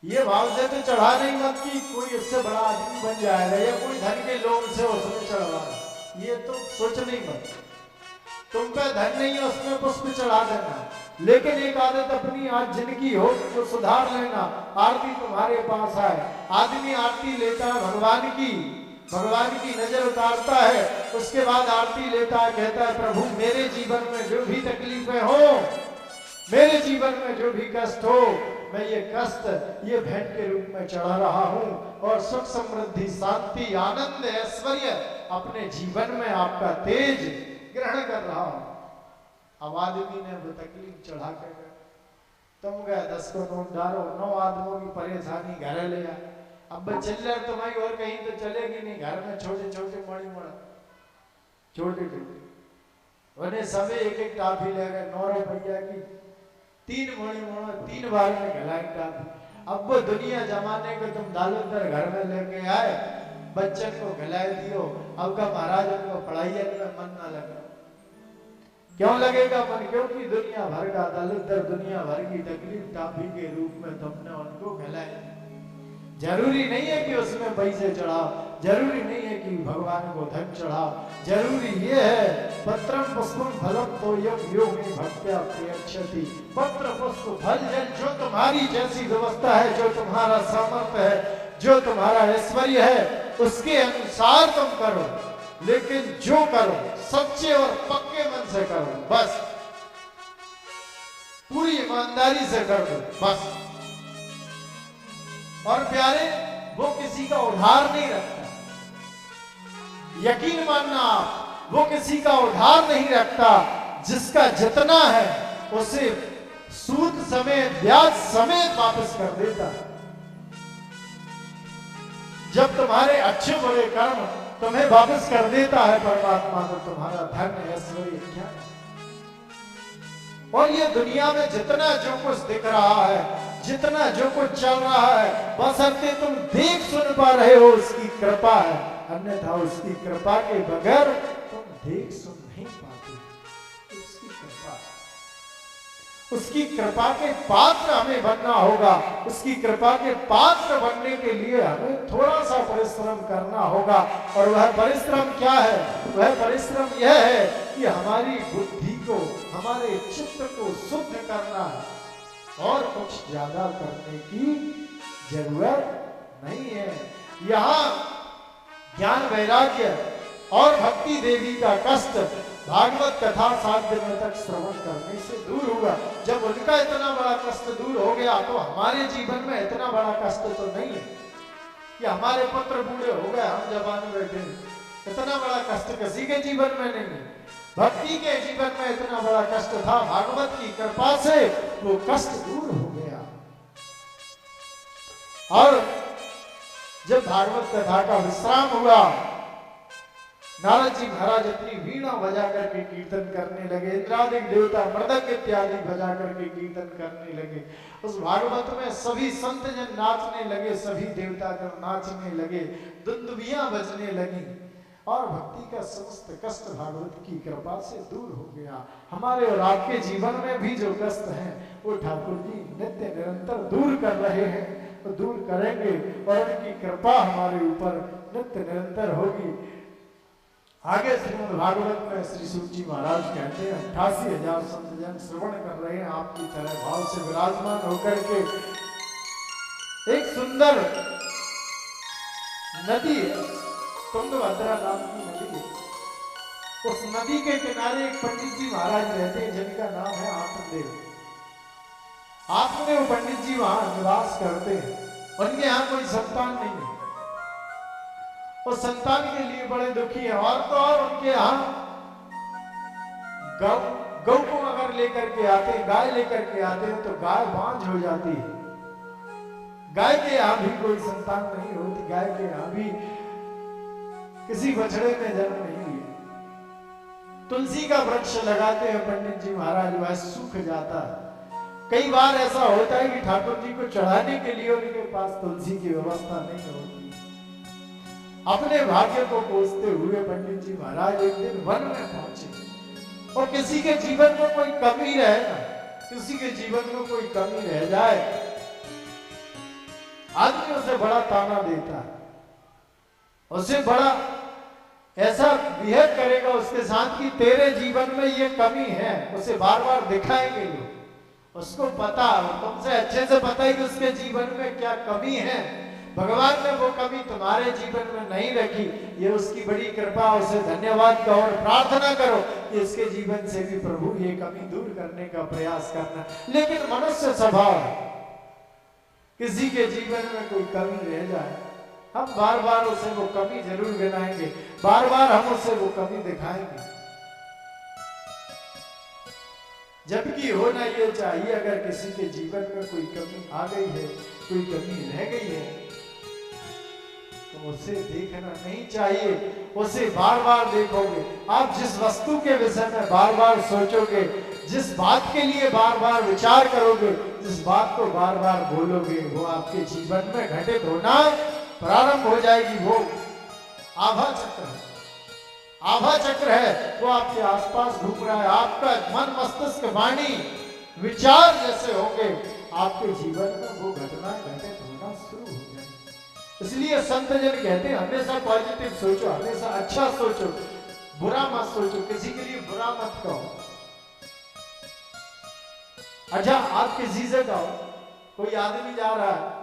ये भाव से तो चढ़ा नहीं मत कि कोई इससे बड़ा आदमी बन जाएगा, या कोई धन के लोभ से उसमें चढ़वा, ये तो सोच नहीं मत। तुम पे धन नहीं है उसमें पुष्प चढ़ा देना, लेकिन एक आदत अपनी आज जिनकी हो तो सुधार लेना। आरती तुम्हारे पास आए, आदमी आरती लेता है भगवान की नजर उतारता है, उसके बाद आरती लेता है, कहता है प्रभु मेरे जीवन में जो भी तकलीफें हो, मेरे जीवन में जो भी कष्ट हो, मैं ये कष्ट ये भेंट के रूप में चढ़ा रहा हूं, और सुख समृद्धि शांति आनंद ऐश्वर्य अपने जीवन में आपका तेज ग्रहण कर रहा हूं। अब आदमी ने वो तकलीफ चढ़ा कर गए, तुम गए 10 को नोट डालो, 9 आदमियों की परेशानी घर ले आए। अब चिल्लर तुम्हारी और कहीं तो चलेगी नहीं, घर में छोटे छोटे मणि मणा, छोटे छोटे उन्हें सभी एक टाफी ले गए, 9 रुपया की 3 मणि मणा, 3 बार में खिलाई टाफी। अब वो दुनिया जमाने को तुम दालोदर घर में लेके आए, बच्चन को खिलाई दियो, अब का महाराज उनको पढ़ाई में मन ना लगा। क्यों लगेगा मन? क्योंकि दुनिया भर का दालोदर, दुनिया भर की तकलीफ टाफी के रूप में तुमने उनको खिलाई। जरूरी नहीं है कि उसमें पैसे चढ़ाओ, जरूरी नहीं है कि भगवान को धन चढ़ाओ, जरूरी ये है पत्रम पुष्पम फलम तोयम यो मे भक्त्या प्रियच्छति। पत्र पुष्प फल जल जो तुम्हारी जैसी व्यवस्था है, जो तुम्हारा सामर्थ्य है, जो तुम्हारा ऐश्वर्य है, उसके अनुसार तुम करो, लेकिन जो करो सच्चे और पक्के मन से करो, बस पूरी ईमानदारी से कर दो बस। और प्यारे, वो किसी का उधार नहीं रखता, यकीन मानना आप, वो किसी का उधार नहीं रखता। जिसका जितना है उसे सूद समेत ब्याज समेत वापस कर देता है। जब तुम्हारे अच्छे बुरे कर्म तुम्हें वापस कर देता है परमात्मा, तो तुम्हारा धन ऐश्वर्य क्या है। और ये दुनिया में जितना जो कुछ दिख रहा है, जितना जो कुछ चल रहा है, बशर्ते तुम देख सुन पा रहे हो, उसकी कृपा है, अन्यथा उसकी कृपा के बगैर तुम देख सुन नहीं पाते। उसकी कृपा, उसकी कृपा के पात्र हमें बनना होगा। उसकी कृपा के पात्र बनने के लिए हमें थोड़ा सा परिश्रम करना होगा। और वह परिश्रम क्या है? वह परिश्रम यह है कि हमारी बुद्धि को, हमारे चित्त को शुद्ध करना है, और कुछ ज्यादा करने की जरूरत नहीं है। यहाँ ज्ञान वैराग्य और भक्ति देवी का कष्ट भागवत कथा 7 दिनों तक श्रवण करने से दूर हुआ। जब उनका इतना बड़ा कष्ट दूर हो गया, तो हमारे जीवन में इतना बड़ा कष्ट तो नहीं है कि हमारे पुत्र बूढ़े हो गए, हम जवान बैठे। इतना बड़ा कष्ट किसी के जीवन में नहीं है। भक्ति के जीवन में इतना बड़ा कष्ट था, भागवत की कृपा से वो कष्ट दूर हो गया। और जब भागवत कथा का विश्राम हुआ, नारद जी महाराज अपनी वीणा बजा करके कीर्तन करने लगे, इंद्रादिक देवता मृदंग इत्यादि बजा करके कीर्तन करने लगे। उस भागवत में सभी संत जन नाचने लगे, सभी देवता जन नाचने लगे, दुंदुभियां बजने लगी, और भक्ति का समस्त कष्ट भागवत की कृपा से दूर हो गया। हमारे और आपके जीवन में भी जो कष्ट हैं, वो ठाकुर जी नित्य निरंतर दूर कर रहे हैं, तो दूर करेंगे, और उनकी कृपा हमारे ऊपर नित्य निरंतर होगी। आगे श्रीमद् भागवत में श्री सूत जी महाराज कहते हैं, 88,000 संत जन श्रवण कर रहे हैं आपकी तरह भाव से विराजमान होकर के। एक सुंदर नदी है, तुंगभद्रा नाम की नदी है। उस नदी के किनारे एक पंडित जी महाराज रहते हैं, जिनका नाम है आत्मदेव। आत्मदेव पंडित जी वहां निवास करते हैं। उनके यहाँ कोई संतान नहीं है, और संतान के लिए बड़े दुखी है। और तो और उनके यहाँ गौ को अगर लेकर के आते हैं, गाय लेकर के आते हैं, तो गाय बांझ हो जाती है। गाय के यहाँ भी कोई संतान नहीं होती, गाय के यहाँ भी किसी बछड़े ने जन्म नहीं लिया। तुलसी का वृक्ष लगाते हैं पंडित जी महाराज, वह सूख जाता है। कई बार ऐसा होता है कि ठाकुर जी को चढ़ाने के लिए उनके पास तुलसी की व्यवस्था नहीं होती। अपने भाग्य को कोसते हुए पंडित जी महाराज एक दिन वन में पहुंचे, और किसी के जीवन में कोई कमी रहे ना, किसी के जीवन में कोई कमी रह जाए, आदमी उसे बड़ा ताना देता है, उसे बड़ा ऐसा बिहेव करेगा उसके साथ कि तेरे जीवन में ये कमी है, उसे बार बार दिखाएंगे लोग। उसको पता, तुमसे अच्छे से पता है कि उसके जीवन में क्या कमी है। भगवान ने वो कमी तुम्हारे जीवन में नहीं रखी, ये उसकी बड़ी कृपा। उसे धन्यवाद कहो और प्रार्थना करो कि इसके जीवन से भी प्रभु ये कमी दूर करने का प्रयास करना। लेकिन मनुष्य स्वभाव है, किसी के जीवन में कोई कमी रह जाए, हम बार बार उसे वो कमी जरूर गिनाएंगे, बार बार हम उसे वो कमी दिखाएंगे। जबकि होना ये चाहिए, अगर किसी के जीवन में कोई कमी आ गई है, कोई कमी रह गई है, तो उसे देखना नहीं चाहिए, उसे बार बार देखोगे। आप जिस वस्तु के विषय में बार बार सोचोगे, जिस बात के लिए बार बार विचार करोगे, जिस बात को बार बार बोलोगे, वो आपके जीवन में घटित होना प्रारंभ हो जाएगी। वो आभा चक्र है, आभा चक्र है, वो आपके आसपास घूम रहा है। आपका मन, मस्तिष्क, वाणी, विचार जैसे होंगे, आपके जीवन में वो घटना घटित होना शुरू हो जाएगी। संत जन कहते हैं हमेशा पॉजिटिव सोचो, हमेशा अच्छा सोचो, बुरा मत सोचो, किसी के लिए बुरा मत कहो। अच्छा आप किसी से कहो, कोई आदमी जा रहा है,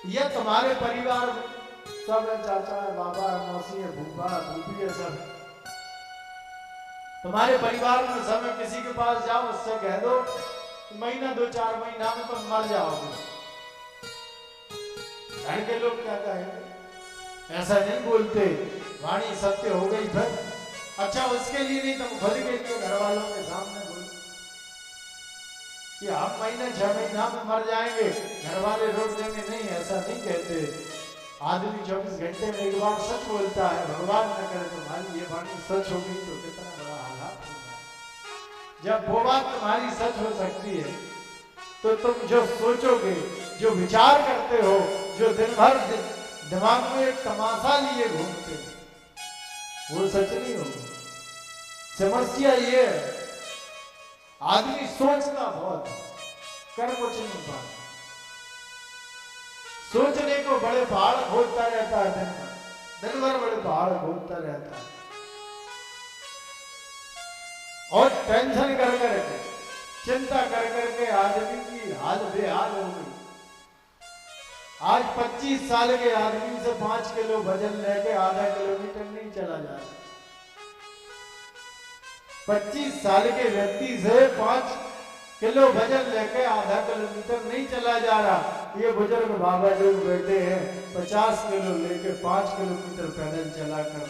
यह तुम्हारे परिवार में सब है, चाचा है, बाबा है, मौसी है, फूफा है, फूफी है, सब तुम्हारे परिवार में सब है, किसी के पास जाओ, उससे कह दो महीना 2-4 महीना में तुम मर जाओगे। घर के लोग क्या कहेंगे? ऐसा नहीं बोलते, वाणी सत्य हो गई फिर। अच्छा उसके लिए नहीं, तुम खुद के लिए घर वालों के सामने बोल कि हम महीने 6 महीना में मर जाएंगे, घर वाले रोक देंगे, नहीं ऐसा नहीं कहते। आदमी 24 घंटे में एक बार सच बोलता है, भगवान न करे तुम्हारी ये वाणी सच होगी तो कितना बड़ा हालात होगा। जब वो बात तुम्हारी सच हो सकती है तो तुम जो सोचोगे, जो विचार करते हो, जो दिन भर दिमाग में एक तमाशा लिए घूमते हो, वो सच नहीं होगा। समस्या ये है आदमी सोचता बहुत, कर कुछ नहीं पाता। सोचने को बड़े पहाड़ खोदता रहता है, दिन भर बड़े पहाड़ खोदता रहता है, और टेंशन कर करके, चिंता कर करके आदमी की हाल बेहाल हो गई। आज 25 साल के आदमी से 5 किलो वजन लेके आधा किलोमीटर नहीं चला जा रहा। 25 साल के व्यक्ति से 5 किलो वजन लेके आधा किलोमीटर नहीं चला जा रहा। ये बुजुर्ग बाबा जो बैठे हैं 50 किलो लेके 5 किलोमीटर पैदल चला कर।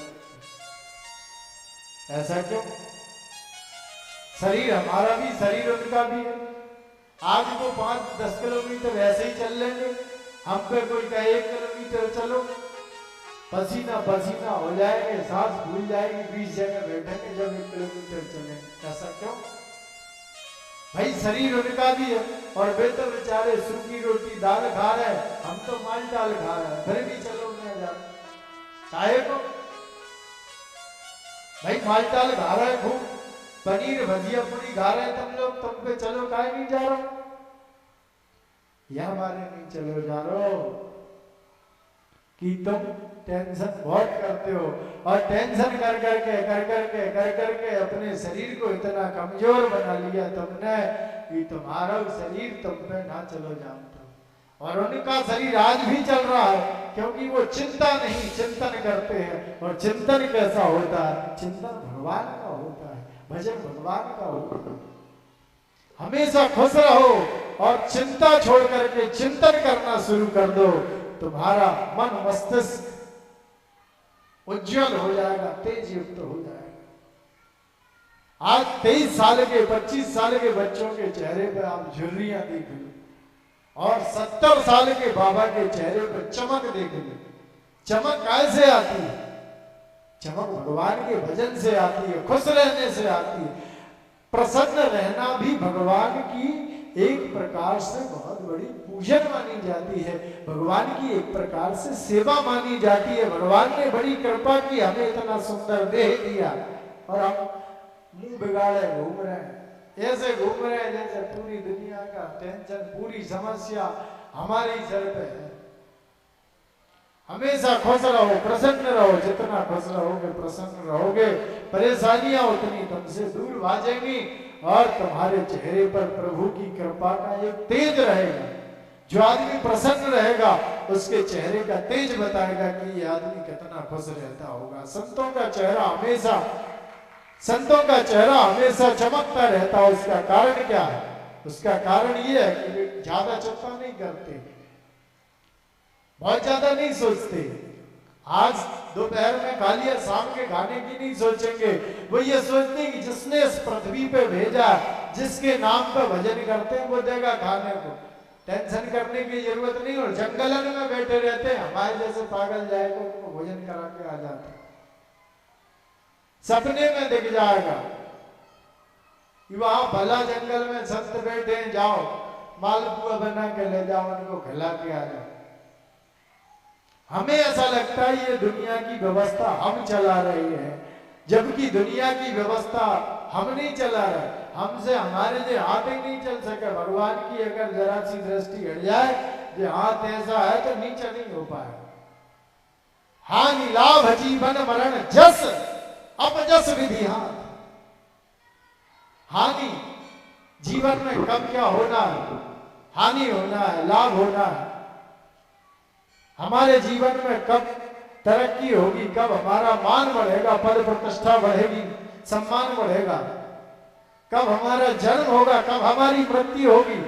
ऐसा क्यों? शरीर हमारा भी, शरीर उनका भी है। आज वो 5-10 किलोमीटर ऐसे ही चल लेंगे, हम पे कोई कहे 1 किलोमीटर चलो, पसीना पसीना हो जाएंगे, सांस भूल जाएगी, 20 जगह बैठेंगे जब 1 किलोमीटर चलेंगे। ऐसा क्यों? भाई शरीर उनका भी है, और वे तो बेचारे सूखी रोटी दाल खा रहे हैं, हम तो माल दाल खा रहे हैं, फिर भी चलो मैं जा। काहे को? भाई माल दाल खा रहे हैं, खूब पनीर भजिया पूरी खा रहे हैं तुम लोग, तुम पे चलो काहे नहीं जा रहा? या हमारे नहीं चलो जा रहे हो कि तुम टेंशन बहुत करते हो, और टेंशन कर करके अपने शरीर को इतना कमजोर बना लिया तुमने कि तुम्हारा शरीर तुम पे ना चलो जानता। और उनका शरीर आज भी चल रहा है, क्योंकि वो चिंता नहीं चिंतन करते हैं। और चिंतन कैसा होता है? चिंतन भगवान का होता है, भजन भगवान का होता है। हमेशा खुश रहो और चिंता छोड़ करके चिंतन करना शुरू कर दो, तुम्हारा मन मस्तिष्क उज्जवल हो जाएगा, तेज युक्त हो जाएगा। आज 23 साल के 25 साल के बच्चों के चेहरे पर आप झुर्रियां देख लो, और 70 साल के बाबा के चेहरे पर चमक देख लो। चमक कैसे आती है? चमक भगवान के भजन से आती है, खुश रहने से आती है। प्रसन्न रहना भी भगवान की एक प्रकार से बहुत बड़ी पूजन मानी जाती है, भगवान की एक प्रकार से सेवा मानी जाती है। भगवान ने बड़ी कृपा की, हमें इतना सुंदर देह दिया, और हम मुंह बिगाड़े घूम रहे हैं, ऐसे घूम रहे हैं जैसे पूरी दुनिया का टेंशन, पूरी समस्या हमारे ही सर पे है। हमेशा खुश रहो, प्रसन्न रहो, जितना खुश रहोगे प्रसन्न रहोगे, परेशानियां उतनी तुमसे दूर भागेंगी, और तुम्हारे चेहरे पर प्रभु की कृपा का एक तेज रहेगा। जो आदमी प्रसन्न रहेगा उसके चेहरे का तेज बताएगा कि ये आदमी कितना खुश रहता होगा। संतों का चेहरा हमेशा चमकता रहता है। उसका कारण क्या है? उसका कारण ये है कि वे ज्यादा चिंता नहीं करते, बहुत ज्यादा नहीं सोचते। आज दोपहर में खा लिया, शाम के खाने की नहीं सोचेंगे। वो ये सोचते कि जिसने इस पृथ्वी पे भेजा, जिसके नाम पे भजन करते हैं, वो देगा खाने को। टेंशन करने की जरूरत नहीं। और जंगलन में बैठे रहते हैं, हमारे जैसे पागल जाएगा उनको भोजन करा के आ जाते हैं। सपने में दिख जाएगा कि वहां भला जंगल में संत बैठे हैं, जाओ मालपुआ बना के ले जाओ, उनको खिला के आ जाओ। हमें ऐसा लगता है ये दुनिया की व्यवस्था हम चला रहे हैं, जबकि दुनिया की व्यवस्था हम नहीं चला रहे। हमसे हमारे जो हाथ ही नहीं चल सके। भगवान की अगर जरा सी दृष्टि हट जाए जो हाथ ऐसा है तो नीचे नहीं हो पाएगा। हानि लाभ जीवन मरण जस अपजस विधि हाथ। हानि जीवन में कब क्या होना है, हानि होना है, लाभ होना है। हमारे जीवन में कब तरक्की होगी, कब हमारा मान बढ़ेगा, पद प्रतिष्ठा बढ़ेगी, सम्मान बढ़ेगा, कब हमारा जन्म होगा, कब हमारी मृत्यु होगी,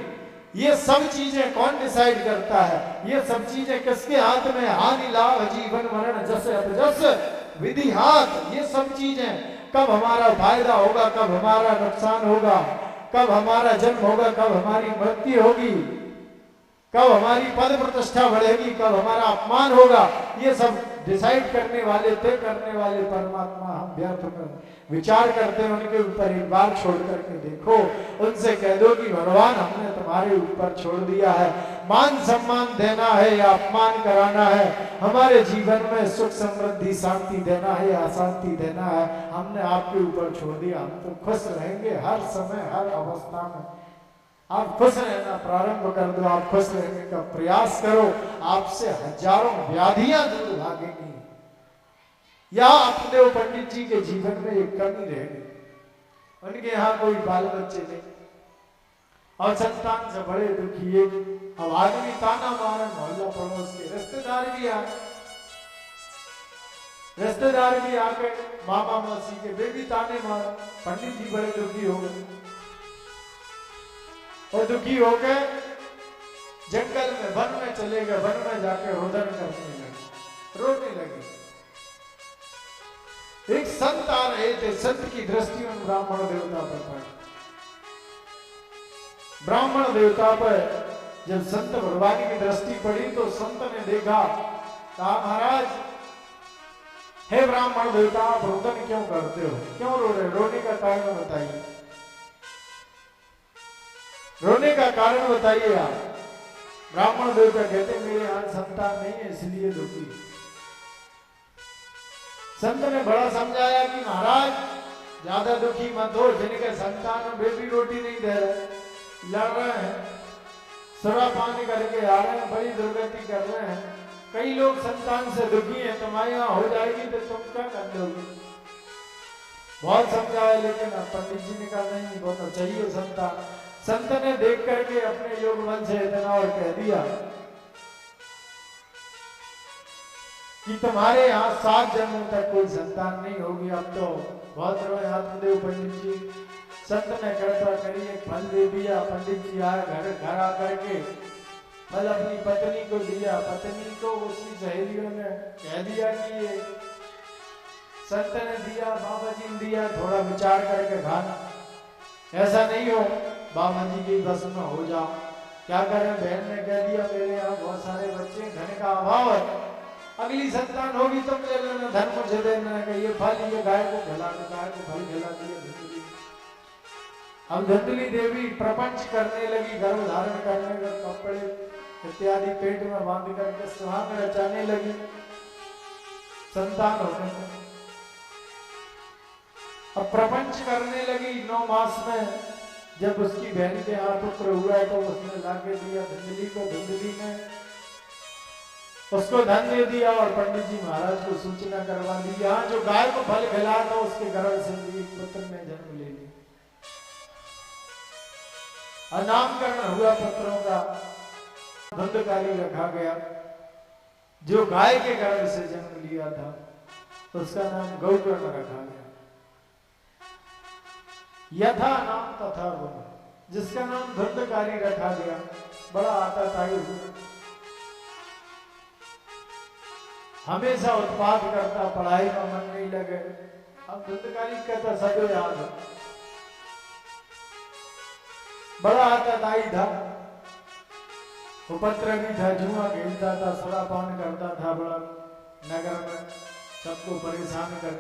ये सब चीजें कौन डिसाइड करता है? ये सब चीजें किसके हाथ में? हानि लाभ जीवन मरण जस अपजस विधि हाथ। ये सब चीजें कब हमारा फायदा होगा, कब हमारा नुकसान होगा, कब हमारा जन्म होगा, कब हमारी मृत्यु होगी, कब हमारी पद प्रतिष्ठा बढ़ेगी, कब हमारा अपमान होगा, ये सब डिसाइड करने वाले, तय करने वाले परमात्मा। हम व्यर्थ में विचार करते हैं उनके ऊपर, एक बार छोड़ करके देखो, उनसे कह दो कि भगवान हमने तुम्हारे ऊपर छोड़ दिया है। मान सम्मान देना है या अपमान कराना है, हमारे जीवन में सुख समृद्धि शांति देना है या अशांति देना है, हमने आपके ऊपर छोड़ दिया। हम तो खुश रहेंगे हर समय हर अवस्था में। आप खुश रहना प्रारंभ कर दो, आप खुश रहने का प्रयास करो, आपसे हजारों व्याधियां दूर भागेंगी। या अपदेव पंडित जी के जीवन में एक कमी रहेगी, उनके यहाँ कोई बाल बच्चे नहीं और संतान से बड़े दुखी। अब आदमी ताना मारे, मोहल्ला पड़ोस के रिश्तेदार भी आ गए, मामा मौसी के वे भी ताने मारे, पंडित जी बड़े दुखी हो गए और दुखी हो गए जंगल में वन में चले गए, वन में जाके रोदन करने लगे, रोने लगे। एक संत आ रहे थे, संत की दृष्टि उन ब्राह्मण देवता पर पड़ी। ब्राह्मण देवता पर जब संत भगवान की दृष्टि पड़ी तो संत ने देखा, कहा महाराज हे ब्राह्मण देवता, आप रोदन क्यों करते हो, क्यों रो रहे, रोने का कारण बताइए, रोने का कारण बताइए आप। ब्राह्मण देवता कहते मेरे यहाँ संतान नहीं है इसलिए दुखी। संत ने बड़ा समझाया कि महाराज ज्यादा दुखी मत हो, जिनके संतान वे भी रोटी नहीं दे रहे, लड़ रहे हैं, सुरापान करके आ रहे हैं, बड़ी दुर्गति कर रहे हैं। कई लोग संतान से दुखी हैं, तुम्हारे यहाँ हो जाएगी तो तुम क्या कर लोगे? बहुत समझाया लेकिन पंडित जी ने कहा नहीं, बहुत चाहिए संतान। संत ने देख करके अपने योग बल से इतना और कह दिया कि तुम्हारे यहाँ 7 जन्मों तक कोई संतान नहीं होगी। अब तो बहुत रोए आत्मदेव पंडित जी। संत ने कृपा करी, एक फल दे दिया। पंडित जी आए, घर आकर के फल अपनी पत्नी को दिया। पत्नी को उसी सहेलियों ने कह दिया कि ये संत ने दिया, बाबा जी ने दिया, थोड़ा विचार करके खाना, ऐसा नहीं हो बाबा जी की बस में हो जाओ। क्या करें, बहन ने कह दिया मेरे यहाँ बहुत सारे बच्चे, धन का अभाव है, अगली संतान होगी तुम ले लेना, धन मुझे देना है। ये फल ये गाय को खिला दो, गाय को फल खिला दिया धुंधली। अब धुंधली देवी प्रपंच करने लगी, गर्भ धारण करने का कपड़े इत्यादि पेट में बांध करके सुहाग रचाने लगी, संतान होने लगी। अब प्रपंच करने लगी 9 मास में। जब उसकी बहन के यहाँ पुत्र हुआ तो उसने लाके दिया धुंधली को। धुंधली ने उसको धन दे दिया और पंडित जी महाराज को सूचना करवा दी, यहाँ जो गाय को फल खिलाया था उसके गर्भ से भी एक पुत्र ने जन्म ले लिया। नामकरण हुआ पुत्रों का, धुंधकारी रखा गया। जो गाय के गर्भ से जन्म लिया था उसका नाम गौकर्ण रखा गया। यथा नाम तथा गुण, जिसका नाम धुंधकारी रखा गया, बड़ा आताताई हुआ, हमेशा उत्पाद करता, पढ़ाई में मन नहीं लगे। अब धुंधकारी कहता सब याद है, बड़ा आताताई था, उपद्रवी था, जुआ खेलता था, सुरापान करता था, बड़ा नगर में सबको परेशान कर।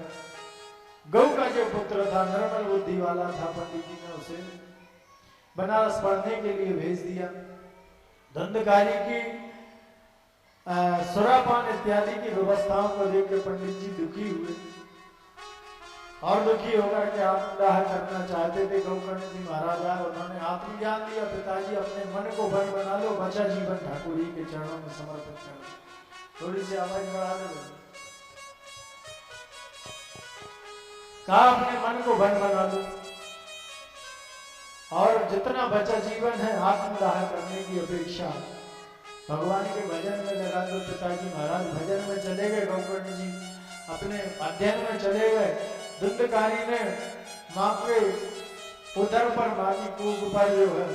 गौ का जो पुत्र था निर्मल बुद्धि वाला था, पंडित जी ने उसे बनारस पढ़ने के लिए भेज दिया। धुंधकारी की सुरापान इत्यादि की व्यवस्थाओं को देख के पंडित जी दुखी हुए। और दुखी होकर के आत्मदाह करना चाहते थे गोकर्ण जी महाराज। उन्होंने आत्मज्ञान दिया, पिताजी अपने मन को वन बना लो, बचा जीवन ठाकुर जी के चरणों में समर्पित कर दो। थोड़ी सी आवाज बढ़ा दो। कहा अपने मन को वन बना लो और जितना बचा जीवन है आत्मदाह करने की अपेक्षा भगवान के भजन में लगा दो। पिताजी महाराज भजन में चले गए, गोकर्ण जी अपने अध्ययन में चले गए। धुंधकारी ने मां के उदर पर मांगी कूक पर जो है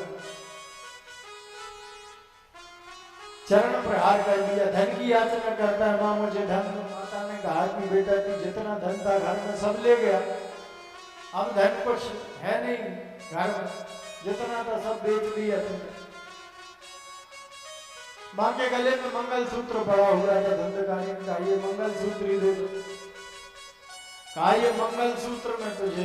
चरण प्रहार कर दिया। धन की याचना करता है, मां मुझे धन। माता ने कहा कि बेटा तू जितना धन था घर में सब ले गया, अब धन कुछ है नहीं घर में, जितना था सब बेच दिया तुमने। मां के गले में मंगलसूत्र पड़ा हुआ था। धुंधकारी ने कहा ये मंगलसूत्र ही दे दो। कहा ये मंगलसूत्र में तुझे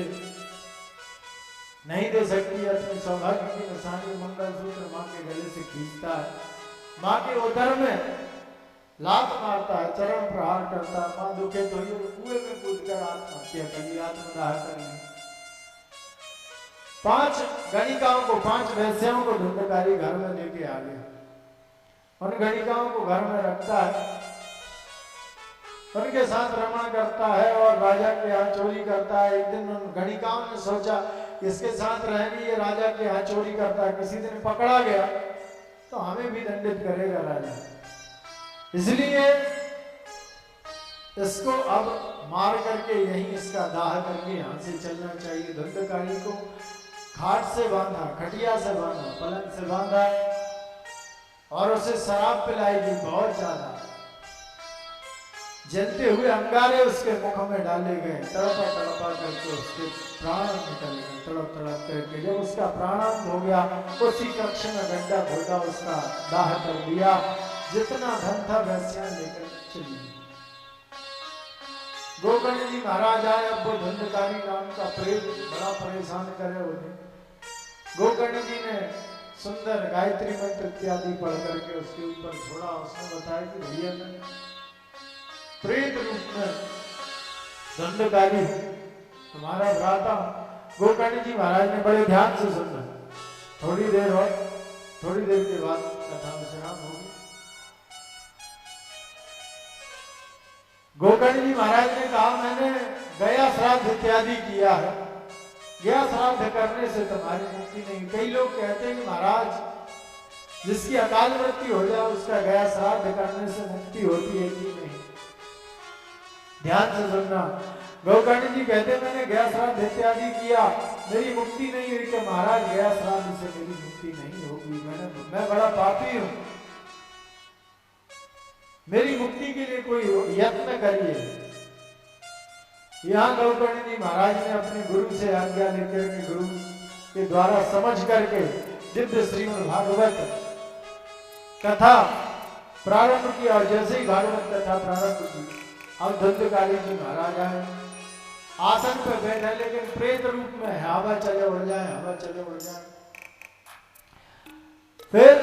नहीं दे सकती, अपने सौभाग्य की निशानी मंगलसूत्र मां के गले से खींचता है, मां के उदर में लात मारता है, चरण प्रहार करता है। मां दुखित हुई और कुएं में कूदकर आत्महत्या कर ली, आत्मदाह कर ली। 5 गणिकाओं को, 5 वैश्याओं को धुंधकारी घर में लेके आ गया। उन गणिकाओं को घर में रखता है, उनके साथ रमण करता है और राजा के यहाँ चोरी करता है। एक दिन उन गणिकाओं ने सोचा इसके साथ रहेंगे, ये राजा के यहाँ चोरी करता है, किसी दिन पकड़ा गया तो हमें भी दंडित करेगा राजा, इसलिए इसको अब मार करके यहीं इसका दाह करके यहाँ से चलना चाहिए। धुंधकारी को खाट से बांधा, खटिया से बांधा, पलंग से बांधा और उसे शराब पिलाई गई बहुत ज्यादा। जलते हुए अंगारे उसके मुख में डाले गए, तड़पा तड़पा करके उसके प्राण निकल गए, तड़प तड़प करके। जब उसका प्राणांत हो गया उसी कक्ष में गड्ढा खोदा, उसका दाह कर दिया। जितना धन था वैश्या लेकर चली। गोकर्ण जी महाराज आए। अब वो धुंधकारी नाम का प्रेत बड़ा परेशान करे उन्हें। गोकर्ण जी ने सुंदर गायत्री मंत्र इत्यादि पढ़ करके उसके ऊपर छोड़ा। उसने बताया कि भैया मैं प्रेत रूप में धुंधकारी तुम्हारा भ्राता। गोकर्ण जी महाराज ने बड़े ध्यान से सुना। थोड़ी देर और थोड़ी देर के बाद कथा विश्राम होगी। गोकर्ण जी महाराज ने कहा मैंने गया श्राद्ध इत्यादि किया है, गया श्राद्ध करने से तुम्हारी मुक्ति नहीं। कई लोग कहते हैं कि महाराज जिसकी अकाल मृत्यु हो जाए उसका गया श्राद्ध करने से मुक्ति होती है कि नहीं। ध्यान से सुनना। गोकर्ण जी कहते मैंने गया श्राद्ध इत्यादि किया, मेरी मुक्ति नहीं हुई। कि महाराज गया श्राद्ध से मेरी मुक्ति नहीं होगी, मैं बड़ा पापी हूं, मेरी मुक्ति के लिए कोई यत्न करिए। यहाँ गोकर्ण जी महाराज ने अपने गुरु से आज्ञा लेकर के गुरु के द्वारा समझ करके दिव्य श्रीमद् भागवत कथा प्रारंभ किया। और जैसे ही भागवत कथा प्रारंभ की अब धुंधकारी जी महाराज आए, आसन पर बैठे लेकिन प्रेत रूप में है। हवा चले उड़ जाए, हवा चले उड़ जाए। फिर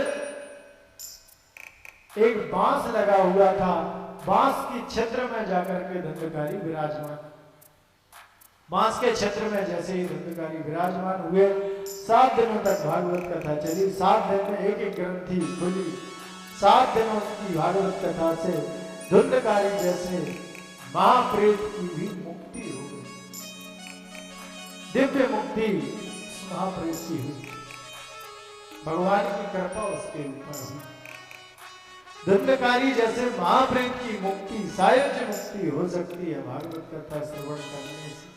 एक बांस लगा हुआ था, बांस की छिद्र में जाकर के धुंधकारी विराजमान। बांस के क्षेत्र में जैसे ही धुंधकारी विराजमान हुए 7 दिनों तक भागवत कथा चली। 7 दिन में एक एक ग्रंथि खुली। 7 दिनों की भागवत कथा से धुंधकारी जैसे महाप्रेत की भी मुक्ति हो गई, दिव्य मुक्ति महाप्रेत की हुई। भगवान की कृपा उसके ऊपर हुई। धुंधकारी जैसे महाप्रेत की मुक्ति सायुज्य मुक्ति हो सकती है भागवत कथा श्रवण करने से।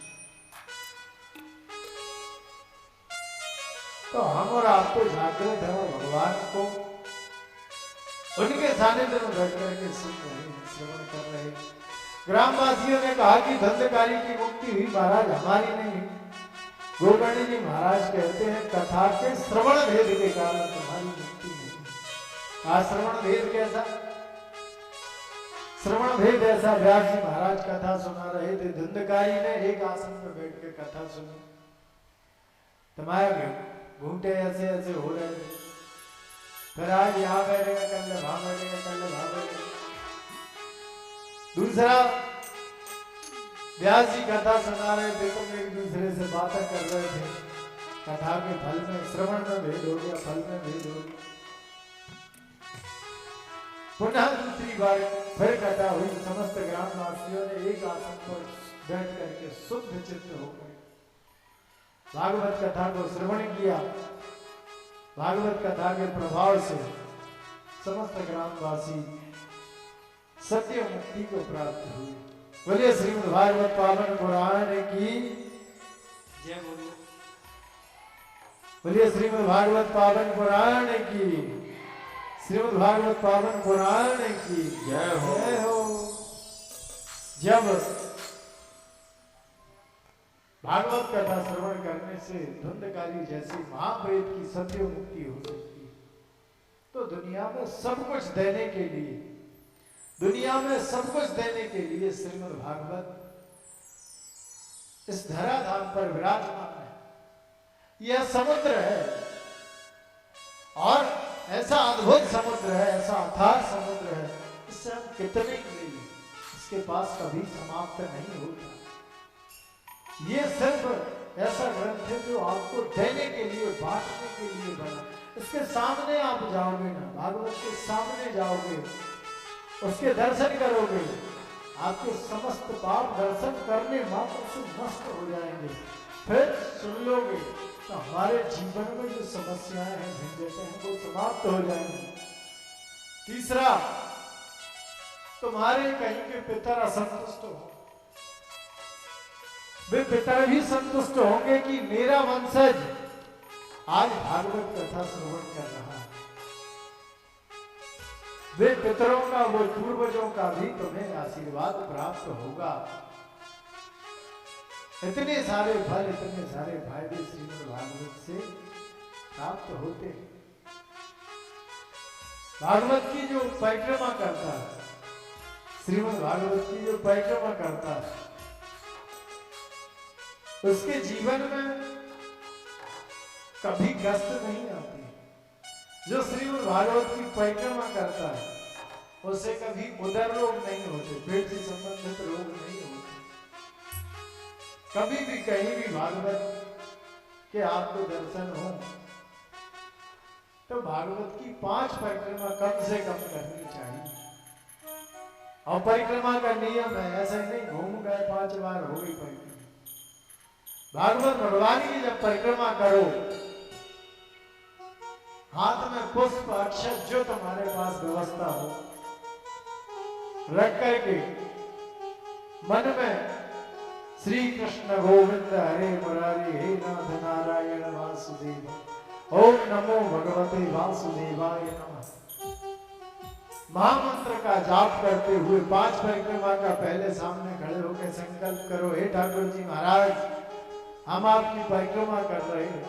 तो हम और आप तो जागृत है और भगवान को उनके सानिध्य में बैठ करके सुन रहे हैं, श्रवण कर रहे हैं। ग्रामवासियों ने कहा कि धुंधकारी की मुक्ति हुई महाराज, हमारी नहीं। गोकर्ण जी महाराज कहते हैं कथा के श्रवण भेद के कारण तुम्हारी मुक्ति नहीं। आज श्रवण भेद कैसा? श्रवण भेद ऐसा। व्यास जी महाराज कथा सुना रहे थे, धुंधकारी ने एक आसन पर बैठ के कथा सुनी। तुम्हारे घूंटे ऐसे ऐसे हो रहे थे। फिर आज यहाँ बैठेगा, कल वहां बैठेगा, कल वहां बैठेगा। दूसरा व्यास जी कथा सुना रहे थे, तुम एक दूसरे से बातें कर रहे थे, कथा के फल में, श्रवण में भेद हो गया, फल में भेद हो गया। पुनः दूसरी बार फिर कथा हुई, समस्त ग्रामवासियों ने एक आसन पर बैठ करके शुद्ध चित्त होकर भागवत कथा को श्रवण किया। भागवत कथा के प्रभाव से समस्त ग्रामवासी सत्य मुक्ति को प्राप्त हुए। बोलिए श्रीमद् भागवत पावन पुराण की जय। बोलिए श्रीमद् भागवत पावन पुराण की, श्रीमद् भागवत पावन पुराण की जय हो। जय हो। जब भागवत कथा श्रवण करने से धुंधकारी जैसी महाप्रेत की सत्य मुक्ति हो सकती है, तो दुनिया में सब कुछ देने के लिए, दुनिया में सब कुछ देने के लिए श्रीमद् भागवत इस धराधाम पर विराजमान है। यह समुद्र है और ऐसा अद्भुत समुद्र है, ऐसा अथाह समुद्र है, इससे हम कितने ले लें, इसके पास कभी समाप्त नहीं होता। ये सिर्फ ऐसा ग्रंथ है जो आपको देने के लिए, बांटने के लिए बना। इसके सामने आप जाओगे ना, भागवत के सामने जाओगे, उसके दर्शन करोगे, आपके समस्त पाप दर्शन करने मात्र से नष्ट हो जाएंगे। फिर सुन लोगे तो हमारे जीवन में जो समस्याएं हैं, झंझटें हैं, वो समाप्त हो जाएंगी। तीसरा, तुम्हारे कहीं के पितर असंतुष्ट हो, वे पितर भी संतुष्ट होंगे कि मेरा वंशज आज भागवत कथा श्रवण कर रहा है। वे पितरों का, वो पूर्वजों का भी तुम्हें आशीर्वाद प्राप्त होगा। इतने सारे फल, इतने सारे फायदे श्रीमद् भागवत से प्राप्त होते हैं। भागवत की जो परिक्रमा करता है, श्रीमद् भागवत की जो परिक्रमा करता है, उसके जीवन में कभी कष्ट नहीं आती। जो श्रीमद् भागवत की परिक्रमा करता है उसे कभी उदर रोग नहीं होते, पेट से संबंधित रोग नहीं होते। कभी भी कहीं भी भागवत के आपको दर्शन हो तो भागवत की 5 परिक्रमा कम से कम करनी चाहिए। और परिक्रमा का नियम है, ऐसा नहीं घूम गए 5 बार हो गई परिक्रमा। भागवत भगवान की जब परिक्रमा करो, हाथ में पुष्प अक्षत जो तुम्हारे पास व्यवस्था हो रख करके मन में श्री कृष्ण गोविंद हरे मुरारी हे नाथ नारायण वासुदेव ओम नमो भगवते वासुदेवाय नमः महामंत्र का जाप करते हुए 5 परिक्रमा का पहले सामने खड़े होकर संकल्प करो, हे ठाकुर जी महाराज, हम आपकी परिक्रमा कर रहे हैं,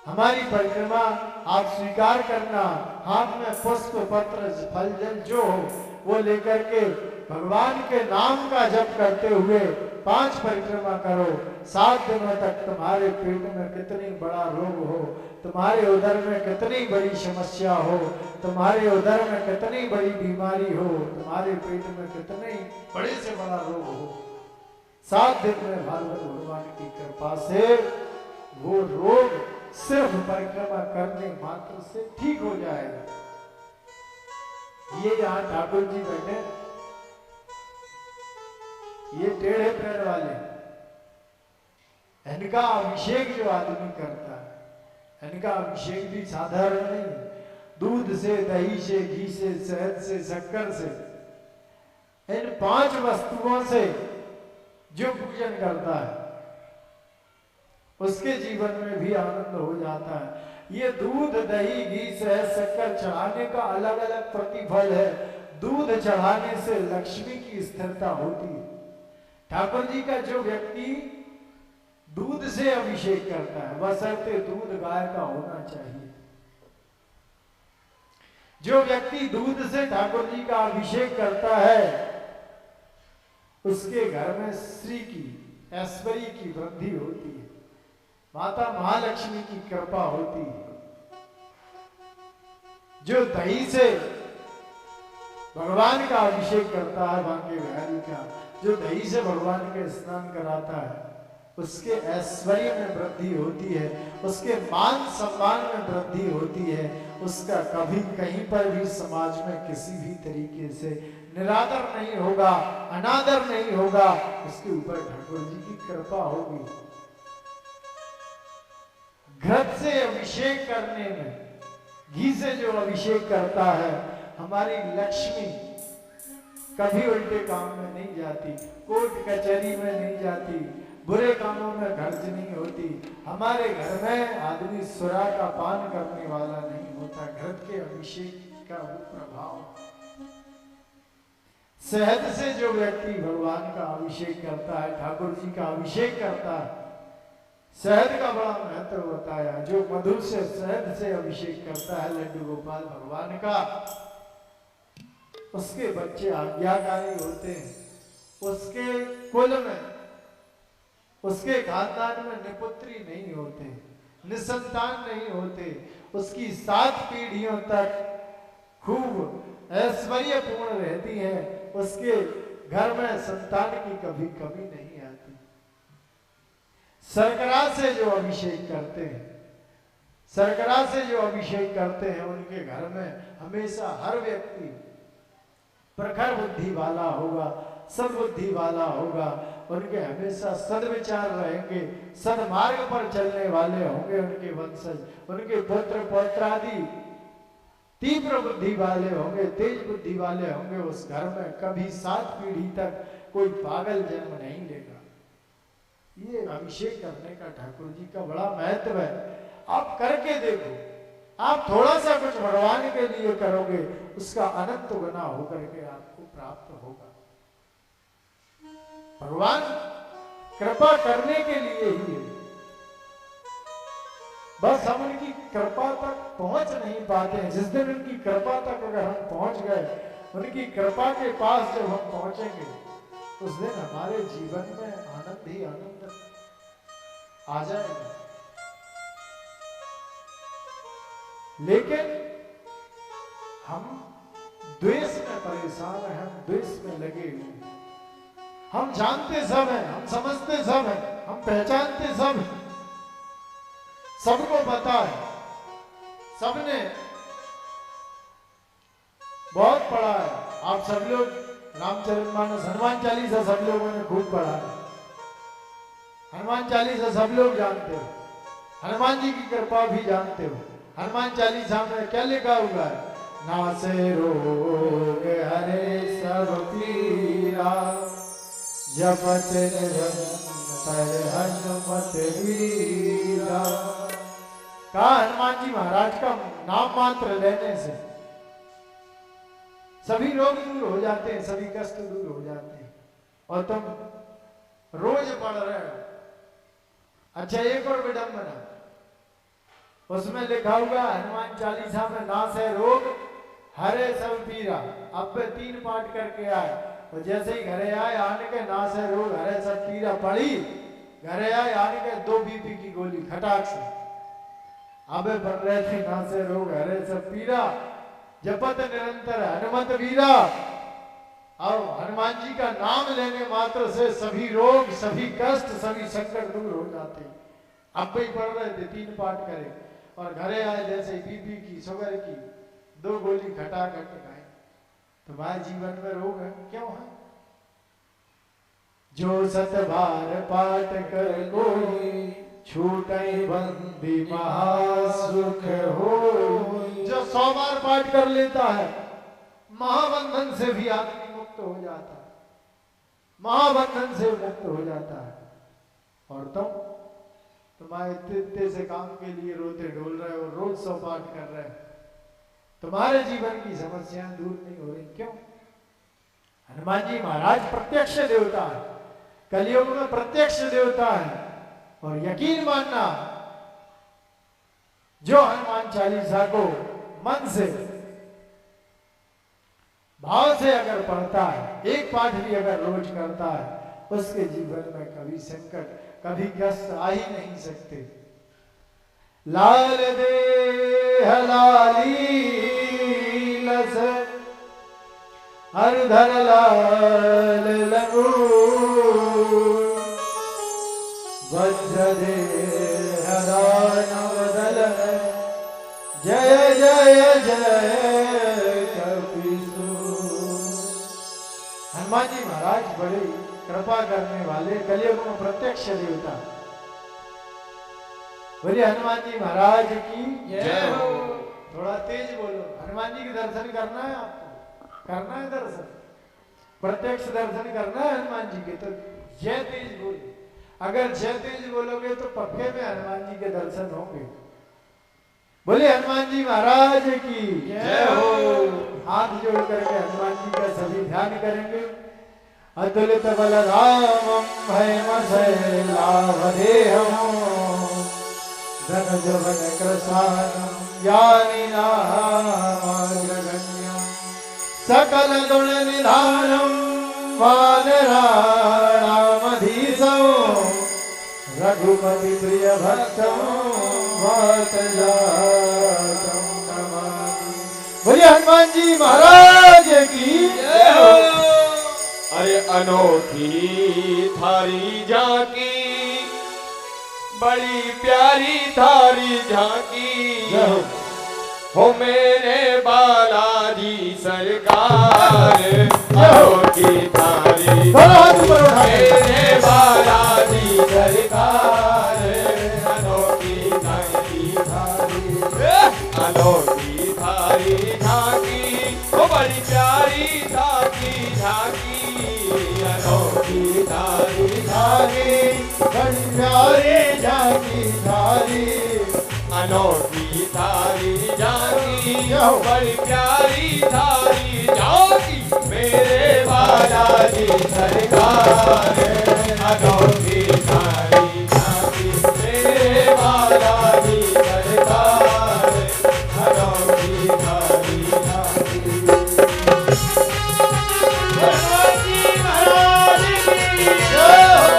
हमारी परिक्रमा आप स्वीकार करना। हाथ में पुष्प पत्र फल जल जो हो वो लेकर के भगवान के नाम का जप करते हुए 5 परिक्रमा करो। 7 दिनों तक तुम्हारे पेट में कितनी बड़ा रोग हो, तुम्हारे उदर में कितनी बड़ी समस्या हो, तुम्हारे उदर में कितनी बड़ी बीमारी हो, तुम्हारे पेट में कितनी बड़े से बड़ा रोग हो, 7 दिन में भागवत भगवान की कृपा से वो रोग सिर्फ परिक्रमा करने मात्र से ठीक हो जाएगा। ये यहाँ ठाकुर जी बैठे, ये टेढ़े पैर वाले, इनका अभिषेक जो आदमी करता है, इनका अभिषेक भी साधारण नहीं, दूध से, दही से, घी से, शहद से, शक्कर से, इन 5 वस्तुओं से जो पूजन करता है उसके जीवन में भी आनंद हो जाता है। ये दूध, दही, घी, शहद, शक्कर चढ़ाने का अलग अलग प्रतिफल है। दूध चढ़ाने से लक्ष्मी की स्थिरता होती है। ठाकुर जी का जो व्यक्ति दूध से अभिषेक करता है, बशर्ते दूध गाय का होना चाहिए। जो व्यक्ति दूध से ठाकुर जी का अभिषेक करता है उसके घर में श्री की, ऐश्वर्य की वृद्धि होती है, माता महालक्ष्मी की कृपा होती है। जो दही से भगवान का अभिषेक करता है, बांके बिहारी का, जो दही से भगवान के स्नान कराता है उसके ऐश्वर्य में वृद्धि होती है, उसके मान सम्मान में वृद्धि होती है, उसका कभी कहीं पर भी समाज में किसी भी तरीके से निरादर नहीं होगा, अनादर नहीं होगा। उसके ऊपर ठाकुर जी की कृपा होगी। घृत से अभिषेक करने में, घी से जो अभिषेक करता है, हमारी लक्ष्मी कभी उल्टे काम में नहीं जाती, कोर्ट कचहरी में नहीं जाती, बुरे कामों में खर्च नहीं होती। हमारे घर में आदमी सुरा का पान करने वाला नहीं होता। घृत के अभिषेक का वो प्रभाव। शहद से जो व्यक्ति भगवान का अभिषेक करता है, ठाकुर जी का अभिषेक करता है, शहद का बड़ा महत्व बताया। जो मधु से शहद से अभिषेक करता है लड्डू गोपाल भगवान का, उसके बच्चे आज्ञाकारी होते हैं, उसके कुल में, उसके खानदान में निपुत्री नहीं होते, निसंतान नहीं होते, उसकी 7 पीढ़ियों तक खूब ऐश्वर्य पूर्ण रहती है, उसके घर में संतान की कभी कमी नहीं आती। शर्करा से जो अभिषेक करते हैं, शर्करा से जो अभिषेक करते हैं, उनके घर में हमेशा हर व्यक्ति प्रखर बुद्धि वाला होगा, सद्बुद्धि वाला होगा, उनके हमेशा सद्विचार रहेंगे, सन्मार्ग पर चलने वाले होंगे उनके वंशज, उनके पुत्र पौत्रादि तीव्र बुद्धि वाले होंगे, तेज बुद्धि वाले होंगे। उस घर में कभी 7 पीढ़ी तक कोई पागल जन्म नहीं लेगा। ये अभिषेक करने का ठाकुर जी का बड़ा महत्व है। आप करके देखो, आप थोड़ा सा कुछ भगवान के लिए करोगे, उसका अनंत गुना होकर के आपको प्राप्त होगा। भगवान कृपा करने के लिए ही है, बस हम उनकी कृपा तक पहुंच नहीं पाते हैं। जिस दिन उनकी कृपा तक अगर हम पहुंच गए, उनकी कृपा के पास जब हम पहुंचेंगे, उस दिन हमारे जीवन में आनंद ही आनंद आ जाएगा। लेकिन हम द्वेष में परेशान हैं, हम द्वेष में लगे हुए हैं। हम जानते सब हैं, हम समझते सब हैं, हम पहचानते सब हैं, सबको पता है, सबने बहुत पढ़ा है। आप सब लोग रामचरितमानस, हनुमान चालीसा सब लोगों ने खूब पढ़ा है। हनुमान चालीसा सब लोग जानते हो, हनुमान जी की कृपा भी जानते हो। हनुमान चालीसा में क्या लिखा हुआ है? नासे रोग हरे सब पीरा, जपत निरंतर हनुमत वीरा। कहा हनुमान जी महाराज का नाम मात्र लेने से सभी रोग दूर हो जाते हैं, सभी कष्ट दूर हो जाते हैं। और तुम रोज पढ़ रहे हो। अच्छा, एक और विडंबना, उसमें लिखा हुआ हनुमान चालीसा में नासे रोग हरे सब पीरा। अब 3 पाठ करके आए, और जैसे ही घरे आए, आने के नासे रोग हरे सब पीरा पढ़ी, घरे आए, आने के 2 बीपी की गोली खटाक से। अबे पढ़ रहे थे नासे रोग हरे सब पीरा, जपत निरंतर हनुमत वीरा। और हनुमान जी का नाम लेने मात्र से सभी रोग, सभी कष्ट, सभी संकट दूर हो जाते। अब भी पढ़ रहे थे, 3 पाठ करे, और घरे आए, जैसे बीपी की, शुगर की 2 गोली खटाखट खाए। तुम्हारे जीवन में रोग है, क्यों है? जो 7 बार पाठ कर कोई, छूटे बंदी महासुख हो। जो 100 बार पाठ कर लेता है, महाबंधन से भी आदमी मुक्त हो जाता है, महाबंधन से मुक्त हो जाता है। और तुम्हारे इतने से काम के लिए रोते डोल रहे हो, रोज 100 पाठ कर रहे हो, तुम्हारे जीवन की समस्याएं दूर नहीं हो रही, क्यों? हनुमान जी महाराज प्रत्यक्ष देवता है, कलयुग में प्रत्यक्ष देवता है। और यकीन मानना, जो हनुमान चालीसा को मन से, भाव से अगर पढ़ता है, एक पाठ भी अगर रोज करता है, उसके जीवन में कभी संकट, कभी कष्ट आ ही नहीं सकते। लाल देह लाली लस हरधर लाल लंगू वज्र दे हदानवदल जय जय जय कपीसु। हनुमान जी महाराज बड़े कृपा करने वाले, कलयुग में प्रत्यक्ष देवता। बोलिए हनुमान जी महाराज की जय हो। थोड़ा तेज बोलो। हनुमान जी के दर्शन करना है आपको, करना है दर्शन, प्रत्यक्ष दर्शन करना है हनुमान जी के, तो जय तेज बोलो। अगर जय तेज बोलोगे तो पक्के में हनुमान जी के दर्शन होंगे। बोले हनुमान जी महाराज की जय हो। हाथ जोड़ करके हनुमान जी का सभी ध्यान करेंगे। अतुलित बलरामं भयमशैलावदेहं धनुजवन कृशानं ज्ञानिनामाग्रगण्यं सकल गुण निधानं वानराणामधीशं रघुपति प्रिय भक्तं वातजातं नमामि। बोलिए हनुमान जी महाराज की जय हो। अरे अनोखी थारी झांकी, बड़ी प्यारी थारी झांकी, जय हो। हो मेरे बालाजी सरकार, अनोखी थारी मेरे बालाजी सरकार, अनोखी थारी अनोखी थारी झांकी, वो बड़ी प्यारी थारी झांकी, अनोखी थारी झांकी, बड़ी प्यारी झांकी थारी, अनोखी थारी झांकी, बड़ी प्यारी थारी झांकी, मेरे बालाजी सरकार, अनोखी थारी झांकी, मेरे बालाजी सरकार, अनोखी थारी झांकी। हनुमान जी महाराज की जय हो।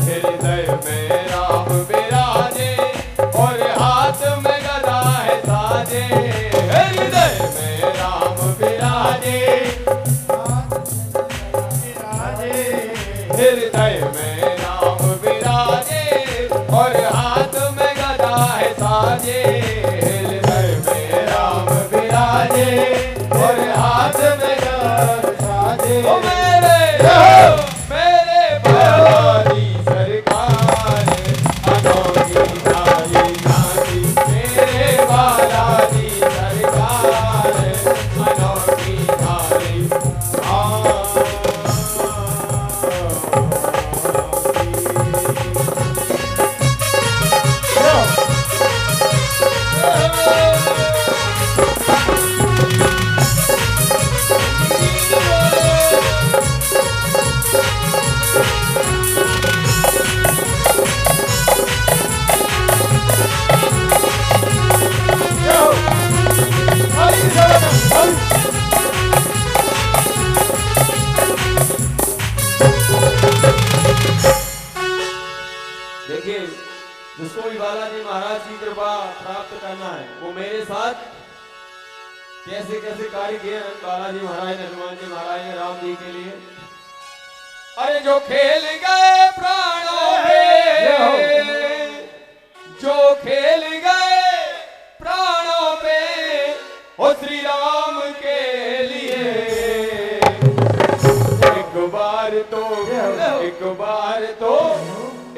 हृदय में राम विराजे और हाथ में गदा है साजे, हृदय में राम विराजे, हृदय में राम विराजे और हाथ में गदा है साजे, हृदय में राम विराजे और हाथ में गदा साजे, ओ मेरे बालाजी सरकार, अनोखी थारी झांकी, मेरे बालाजी सरकार, अनोखी थारी देखिए, जिसको भी बालाजी महाराज की कृपा प्राप्त करना है वो मेरे साथ कैसे कैसे कार्य किए बालाजी महाराज ने, हनुमान जी महाराज ने राम जी के लिए। अरे जो खेल गए प्राणों पे, जो खेल गए प्राणों पे, ओ श्री राम के लिए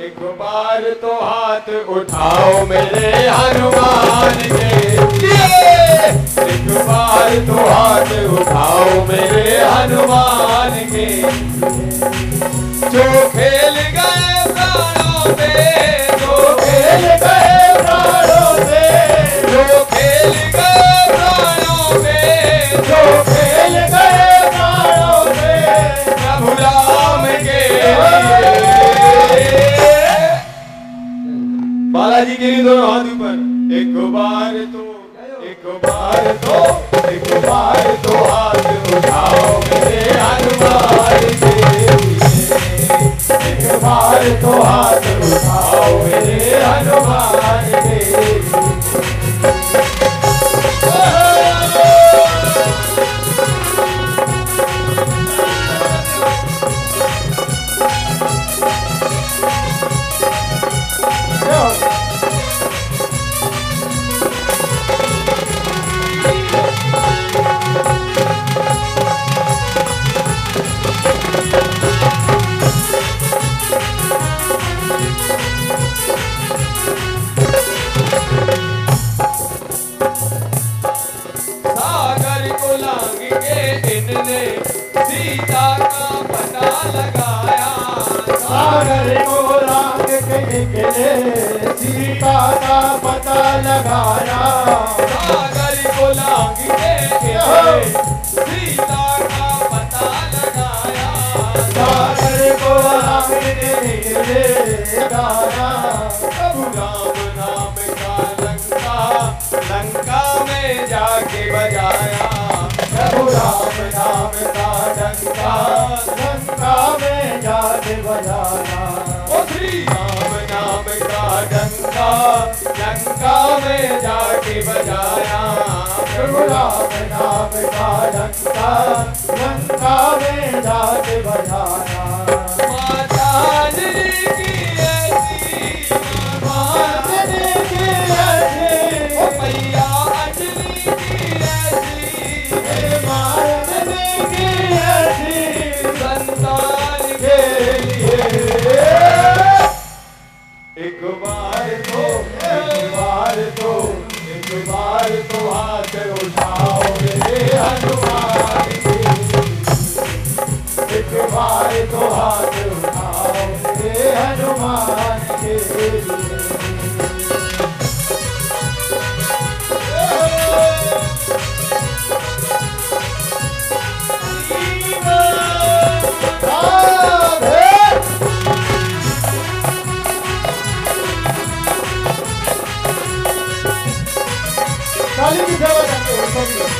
एक बार तो हाथ उठाओ मेरे हनुमान के लिए, एक बार तो हाथ उठाओ मेरे हनुमान के, जो खेल गए प्राणों पे, जो खेल गए प्राणों पे, जो खेल गए प्राणों पे, जो खेल गए प्राणों पे, लीजिए दोनों हाथ ऊपर। एक बार तो हाथ उठाओ मेरे हनुमान देवी। एक बार तो हाथ उठाओ मेरे हनुमान देवी। सागर को लांग के इनने सीता का पता लगाया। सागर को लांग के निकले सीता का पता लगाया। सागर को लांग के इनने सीता का पता लगाया। सागर को लांग के निकले गाया। प्रभु राम नाम का लंका में जाके बजाया। प्रभु राम नाम का डंका लंका में जाके बजाया। ओ श्री राम नाम का डंका लंका में जाके बजाया। प्रभु राम नाम का डंका लंका में जाके बजाया। माता अंजलि की ऐसी अंजलि की ऐसी ओ मैया अंजलि की ऐसी अंजलि की ऐसी संतान के लिए एक बार तो हाथ उठाओ मेरे हनुमान देवी। एक बार तो हाथ उठाओ मेरे हनुमान के लिए। काली की सेवा करते हो सभी लोग।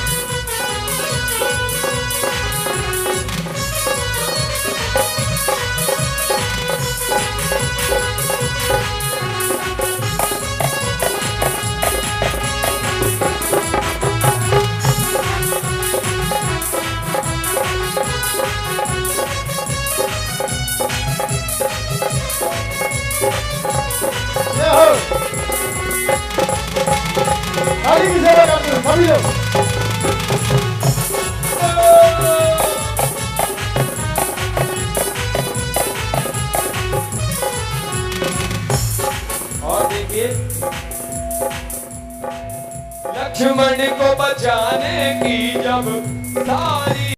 काली की सेवा करते हो सभी लोग। और देखिए लक्ष्मण को बचाने की जब सारी